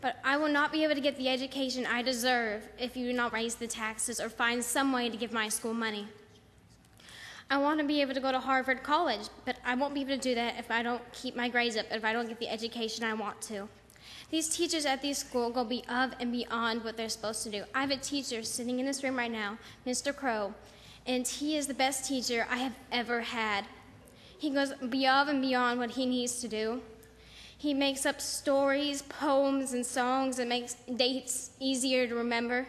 But I will not be able to get the education I deserve if you do not raise the taxes or find some way to give my school money. I want to be able to go to Harvard College, but I won't be able to do that if I don't keep my grades up, if I don't get the education I want to. These teachers at these schools go above and beyond what they're supposed to do. I have a teacher sitting in this room right now, Mr. Crow, and he is the best teacher I have ever had. He goes above and beyond what he needs to do. He makes up stories, poems, and songs and makes dates easier to remember.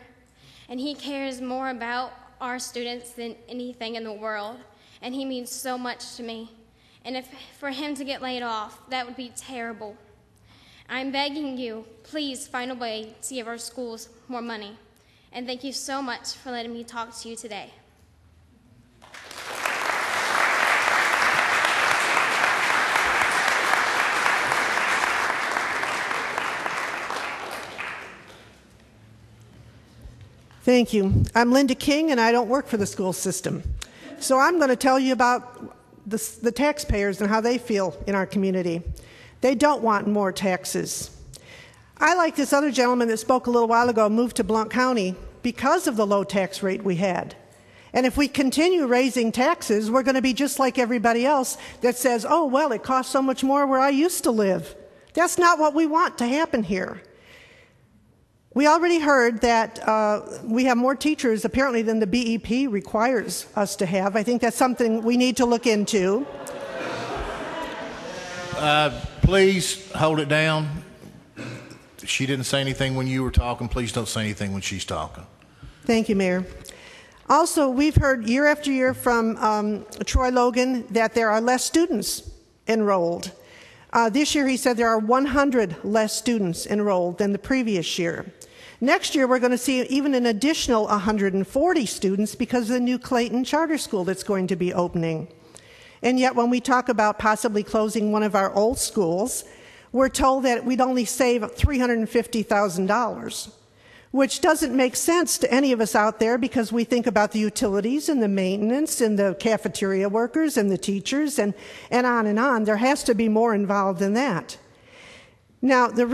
And he cares more about our students than anything in the world. And he means so much to me. And if for him to get laid off, that would be terrible. I'm begging you, please find a way to give our schools more money. And thank you so much for letting me talk to you today. Thank you. I'm Linda King, and I don't work for the school system. So I'm going to tell you about the taxpayers and how they feel in our community. They don't want more taxes. I, like this other gentleman that spoke a little while ago, moved to Blount County because of the low tax rate we had. And if we continue raising taxes, we're going to be just like everybody else that says, oh, well, it costs so much more where I used to live. That's not what we want to happen here. We already heard that we have more teachers, apparently, than the BEP requires us to have. I think that's something we need to look into. Please hold it down. She didn't say anything when you were talking. Please don't say anything when she's talking. Thank you, Mayor. Also, we've heard year after year from Troy Logan that there are less students enrolled. This year, he said there are 100 less students enrolled than the previous year. Next year, we're going to see even an additional 140 students because of the new Clayton Charter School that's going to be opening. And yet, when we talk about possibly closing one of our old schools, we're told that we'd only save $350,000, which doesn't make sense to any of us out there because we think about the utilities and the maintenance and the cafeteria workers and the teachers and on and on. There has to be more involved than that. Now, the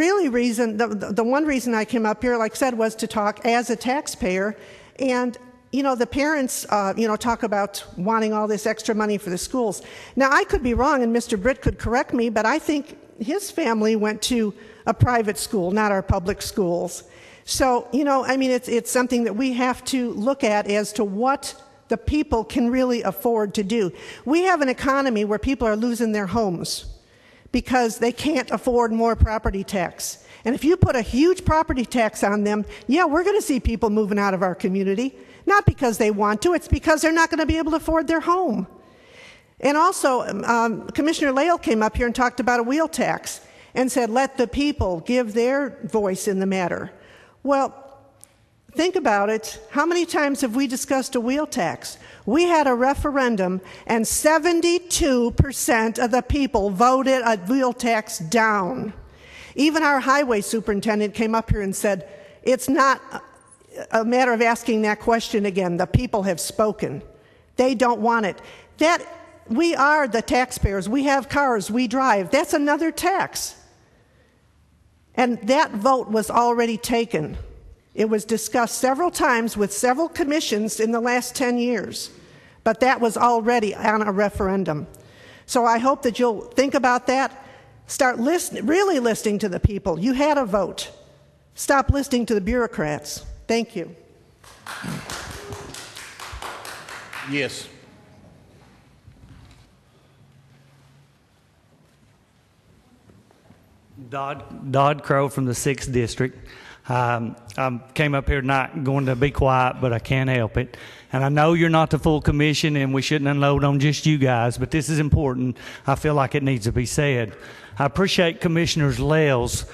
one reason I came up here, like I said, was to talk as a taxpayer. And, you know, the parents, talk about wanting all this extra money for the schools. Now, I could be wrong, and Mr. Britt could correct me, but I think his family went to a private school, not our public schools. So, it's something that we have to look at as to what the people can really afford to do. We have an economy where people are losing their homes because they can't afford more property tax. And if you put a huge property tax on them, yeah, we're going to see people moving out of our community, not because they want to, it's because they're not going to be able to afford their home. And also, Commissioner Lael came up here and talked about a wheel tax and said, let the people give their voice in the matter. Well, think about it. How many times have we discussed a wheel tax? We had a referendum, and 72% of the people voted a wheel tax down. Even our highway superintendent came up here and said, it's not a matter of asking that question again. The people have spoken. They don't want it. We are the taxpayers. We have cars. We drive. That's another tax. And that vote was already taken. It was discussed several times with several commissions in the last 10 years, but that was already on a referendum. So I hope that you'll think about that. Start really listening to the people. You had a vote. Stop listening to the bureaucrats. Thank you. Yes. Dodd Crow from the 6th District. I came up here not going to be quiet, but I can't help it. And I know you're not the full commission, and we shouldn't unload on just you guys, but this is important. I feel like it needs to be said. I appreciate Commissioner Lael's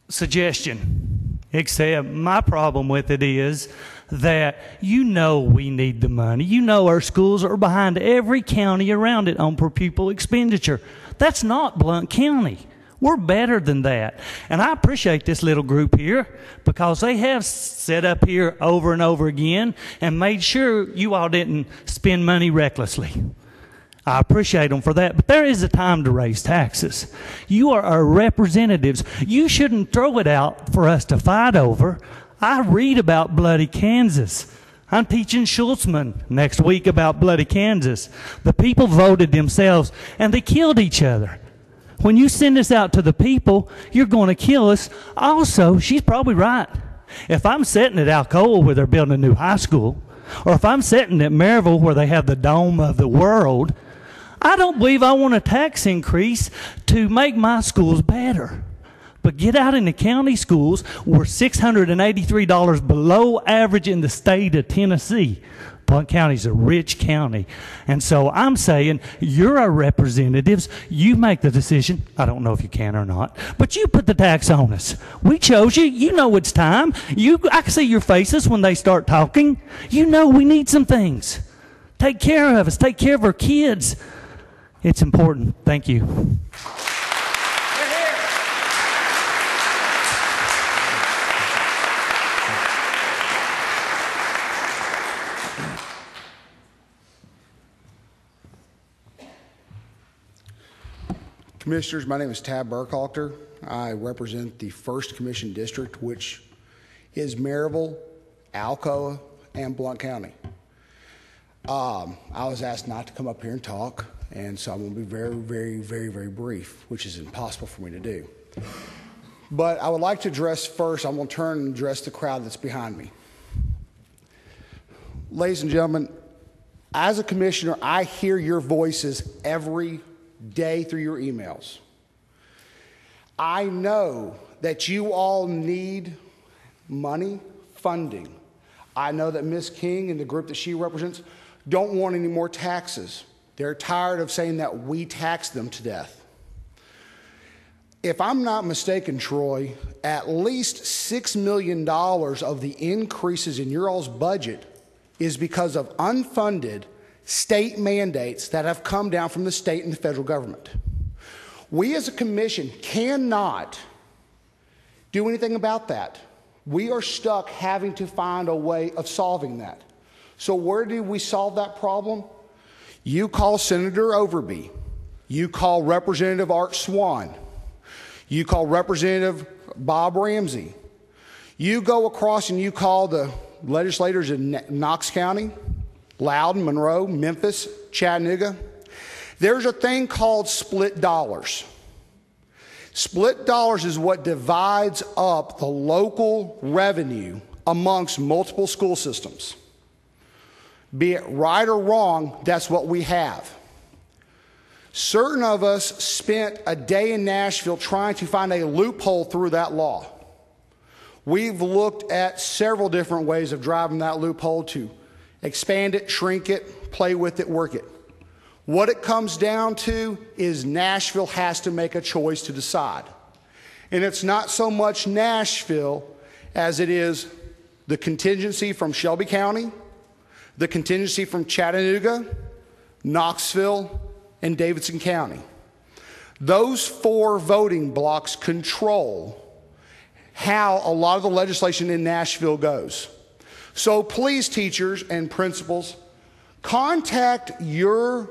suggestion, except my problem with it is that we need the money. Our schools are behind every county around it on per pupil expenditure. That's not Blount County. We're better than that. And I appreciate this little group here because they have set up here over and over again and made sure you all didn't spend money recklessly. I appreciate them for that, but there is a time to raise taxes. You are our representatives. You shouldn't throw it out for us to fight over. I read about bloody Kansas. I'm teaching Schultzman next week about bloody Kansas. The people voted themselves, and they killed each other. When you send us out to the people, you're going to kill us. Also, she's probably right. If I'm sitting at Alcoa where they're building a new high school, or if I'm sitting at Maryville where they have the dome of the world, I don't believe I want a tax increase to make my schools better. But get out in the county schools, we're $683 below average in the state of Tennessee. Blount County's a rich county. And so I'm saying, you're our representatives. You make the decision. I don't know if you can or not, but you put the tax on us. We chose you. You know it's time. I can see your faces when they start talking. You know we need some things. Take care of us. Take care of our kids. It's important. Thank you. Commissioners, my name is Tab Burkhalter. I represent the 1st Commission District, which is Maryville, Alcoa, and Blount County. I was asked not to come up here and talk, and so I'm going to be very, very, very, very brief, which is impossible for me to do. But I would like to address first, I'm going to turn and address the crowd that's behind me. Ladies and gentlemen, as a commissioner, I hear your voices every day through your emails. I know that you all need money, funding. I know that Ms. King and the group that she represents don't want any more taxes. They're tired of saying that we tax them to death. If I'm not mistaken, Troy, at least $6 million of the increases in your all's budget is because of unfunded state mandates that have come down from the state and the federal government. We as a commission cannot do anything about that. We are stuck having to find a way of solving that. So where do we solve that problem? You call Senator Overby. You call Representative Art Swan. You call Representative Bob Ramsey. You go across and you call the legislators in Knox County, Loudoun, Monroe, Memphis, Chattanooga. There's a thing called split dollars. Split dollars is what divides up the local revenue amongst multiple school systems. Be it right or wrong, that's what we have. Certain of us spent a day in Nashville trying to find a loophole through that law. We've looked at several different ways of driving that loophole to expand it, shrink it, play with it, work it. What it comes down to is Nashville has to make a choice to decide. And it's not so much Nashville as it is the contingency from Shelby County, the contingency from Chattanooga, Knoxville, and Davidson County. Those 4 voting blocks control how a lot of the legislation in Nashville goes. So please, teachers and principals, contact your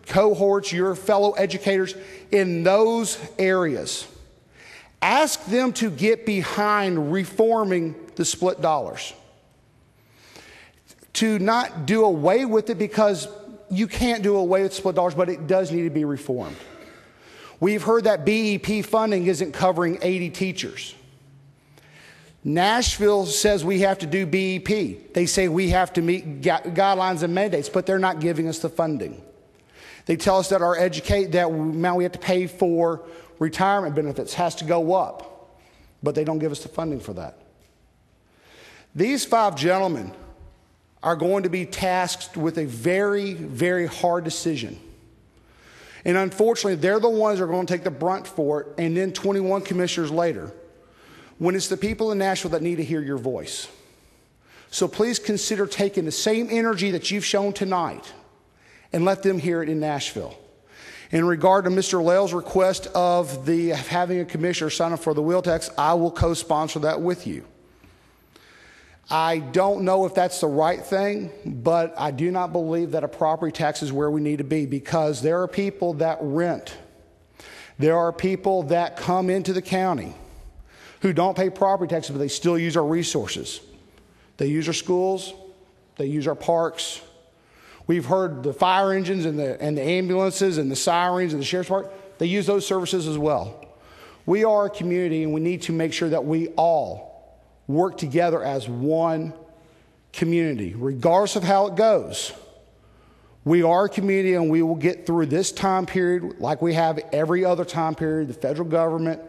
cohorts, your fellow educators in those areas. Ask them to get behind reforming the split dollars. To not do away with it, because you can't do away with split dollars, but it does need to be reformed. We've heard that BEP funding isn't covering 80 teachers. Nashville says we have to do BEP. They say we have to meet guidelines and mandates, but they're not giving us the funding. They tell us that that amount we have to pay for retirement benefits has to go up, but they don't give us the funding for that. These 5 gentlemen are going to be tasked with a very, very hard decision. And unfortunately, they're the ones that are going to take the brunt for it, and then 21 commissioners later, when it's the people in Nashville that need to hear your voice. So please consider taking the same energy that you've shown tonight and let them hear it in Nashville. In regard to Mr. Lale's request of having a commissioner sign up for the wheel tax, I will co-sponsor that with you. I don't know if that's the right thing, but I do not believe that a property tax is where we need to be, because there are people that rent. There are people that come into the county who don't pay property taxes, but they still use our resources. They use our schools. They use our parks. We've heard the fire engines and the ambulances and the sirens and the sheriff's department. They use those services as well. We are a community, and we need to make sure that we all work together as one community. Regardless of how it goes, we are a community, and we will get through this time period like we have every other time period the federal government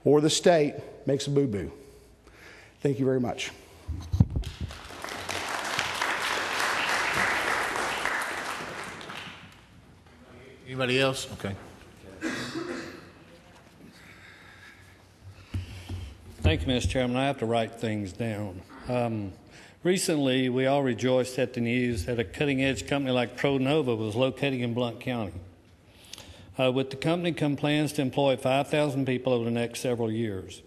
or the state makes a boo-boo. Thank you very much. Anybody else? Okay. Thank you, Mr. Chairman. I have to write things down. Recently, we all rejoiced at the news that a cutting-edge company like ProNova was located in Blount County. With the company come plans to employ 5,000 people over the next several years.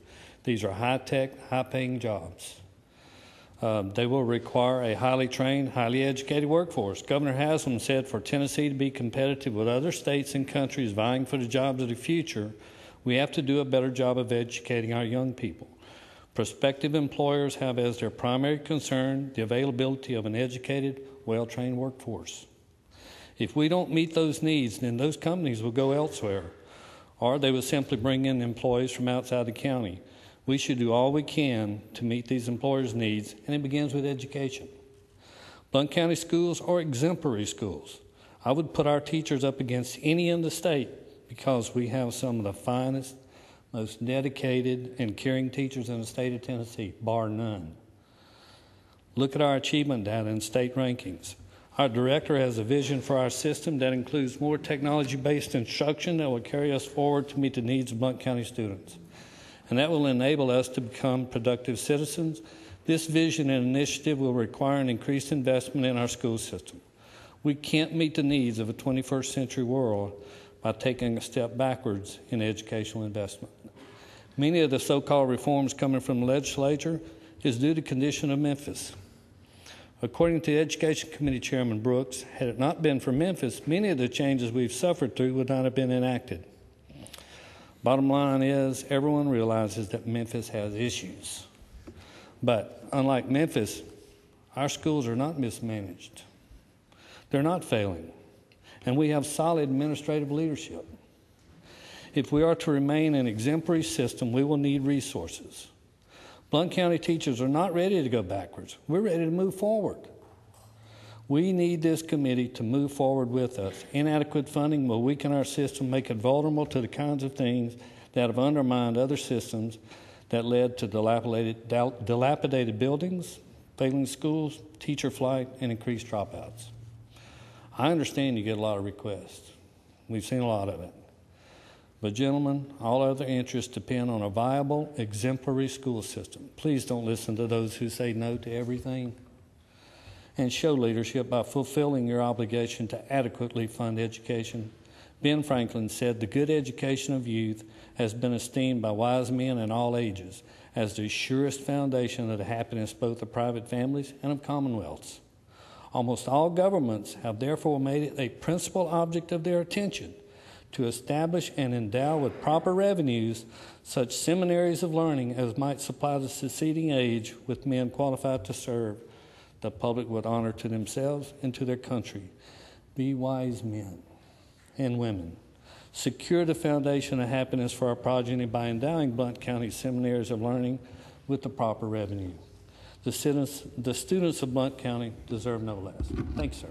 These are high-tech, high-paying jobs. They will require a highly trained, highly educated workforce. Governor Haslam said for Tennessee to be competitive with other states and countries vying for the jobs of the future, we have to do a better job of educating our young people. Prospective employers have as their primary concern the availability of an educated, well-trained workforce. If we don't meet those needs, then those companies will go elsewhere, or they will simply bring in employees from outside the county. We should do all we can to meet these employers' needs, and it begins with education. Blount County schools are exemplary schools. I would put our teachers up against any in the state because we have some of the finest, most dedicated and caring teachers in the state of Tennessee, bar none. Look at our achievement data and state rankings. Our director has a vision for our system that includes more technology-based instruction that will carry us forward to meet the needs of Blount County students. And that will enable us to become productive citizens. This vision and initiative will require an increased investment in our school system. We can't meet the needs of a 21st century world by taking a step backwards in educational investment. Many of the so-called reforms coming from the legislature is due to the condition of Memphis. According to Education Committee Chairman Brooks, had it not been for Memphis, many of the changes we've suffered through would not have been enacted. Bottom line is, everyone realizes that Memphis has issues. But unlike Memphis, our schools are not mismanaged. They're not failing. And we have solid administrative leadership. If we are to remain an exemplary system, we will need resources. Blount County teachers are not ready to go backwards. We're ready to move forward. We need this committee to move forward with us. Inadequate funding will weaken our system, make it vulnerable to the kinds of things that have undermined other systems that led to dilapidated buildings, failing schools, teacher flight, and increased dropouts. I understand you get a lot of requests. We've seen a lot of it. But gentlemen, all other interests depend on a viable, exemplary school system. Please don't listen to those who say no to everything. And show leadership by fulfilling your obligation to adequately fund education. Ben Franklin said, "The good education of youth has been esteemed by wise men in all ages as the surest foundation of the happiness both of private families and of commonwealths. Almost all governments have therefore made it a principal object of their attention to establish and endow with proper revenues such seminaries of learning as might supply the succeeding age with men qualified to serve the public with honor to themselves and to their country. Be wise men and women. Secure the foundation of happiness for our progeny by endowing Blount County seminaries of learning with the proper revenue. The students of Blount County deserve no less." Thanks, sir.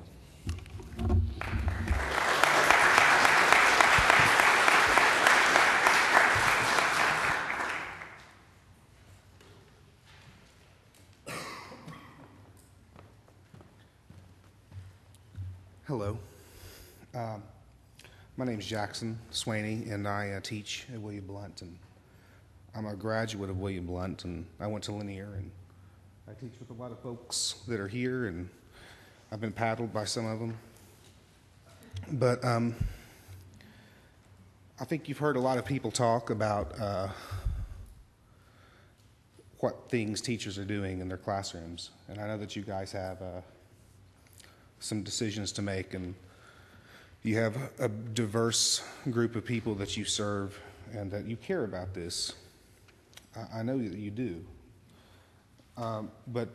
Hello. My name is Jackson Swaney, and I teach at William Blount. And I'm a graduate of William Blount, and I went to Lanier, and I teach with a lot of folks that are here, and I've been paddled by some of them. But I think you've heard a lot of people talk about what things teachers are doing in their classrooms. And I know that you guys have some decisions to make, and you have a diverse group of people that you serve and that you care about this. I know that you do. But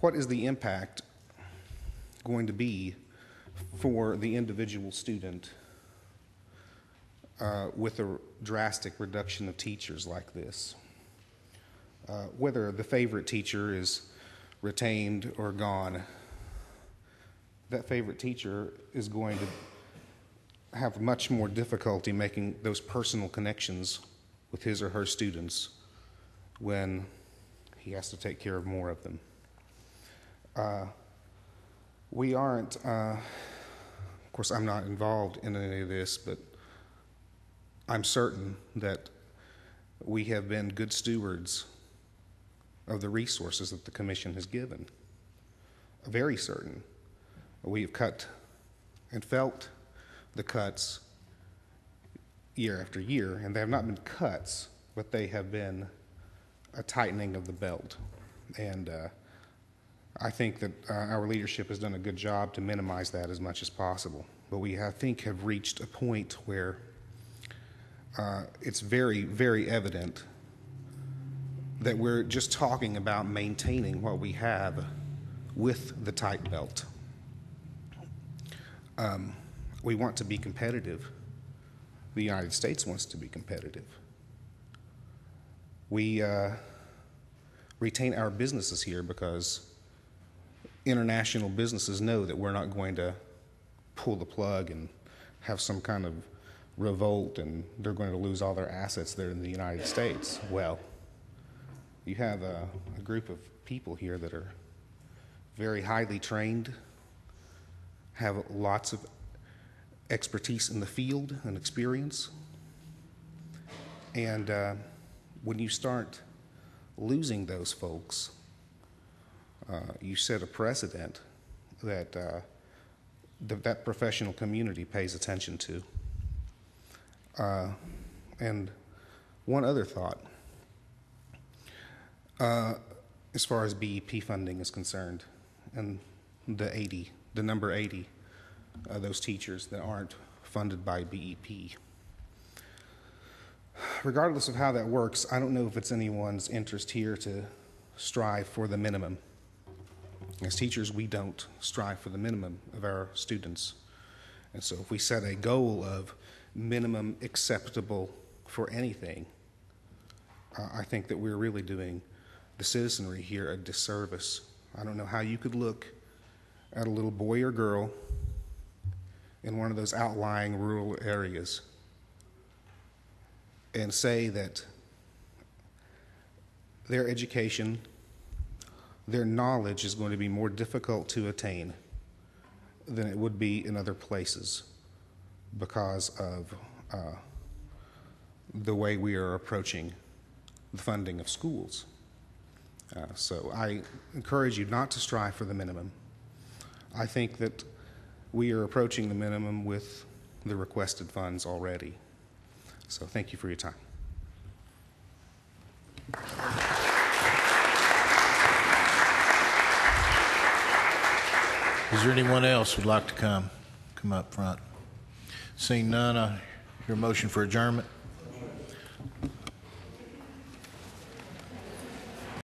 what is the impact going to be for the individual student with a drastic reduction of teachers like this? Whether the favorite teacher is retained or gone, that favorite teacher is going to have much more difficulty making those personal connections with his or her students when he has to take care of more of them. We aren't, of course, I'm not involved in any of this, but I'm certain that we have been good stewards of the resources that the Commission has given. Very certain. We have cut and felt the cuts year after year, and they have not been cuts, but they have been a tightening of the belt. And I think that our leadership has done a good job to minimize that as much as possible. But we, I think, have reached a point where it's very, very evident that we're just talking about maintaining what we have with the tight belt. We want to be competitive. The United States wants to be competitive. We retain our businesses here because international businesses know that we're not going to pull the plug and have some kind of revolt and they're going to lose all their assets there in the United States. Well, you have a group of people here that are very highly trained, have lots of expertise in the field and experience. And when you start losing those folks, you set a precedent that that professional community pays attention to. And one other thought, as far as BEP funding is concerned, and the number 80, those teachers that aren't funded by BEP. Regardless of how that works, I don't know if it's anyone's interest here to strive for the minimum. As teachers, we don't strive for the minimum of our students. And so if we set a goal of minimum acceptable for anything, I think that we're really doing the citizenry here a disservice. I don't know how you could look at a little boy or girl in one of those outlying rural areas and say that their education, their knowledge is going to be more difficult to attain than it would be in other places because of the way we are approaching the funding of schools. So I encourage you not to strive for the minimum. I think that we are approaching the minimum with the requested funds already. So thank you for your time. Is there anyone else who'd like to come up front? Seeing none, I hear a motion for adjournment.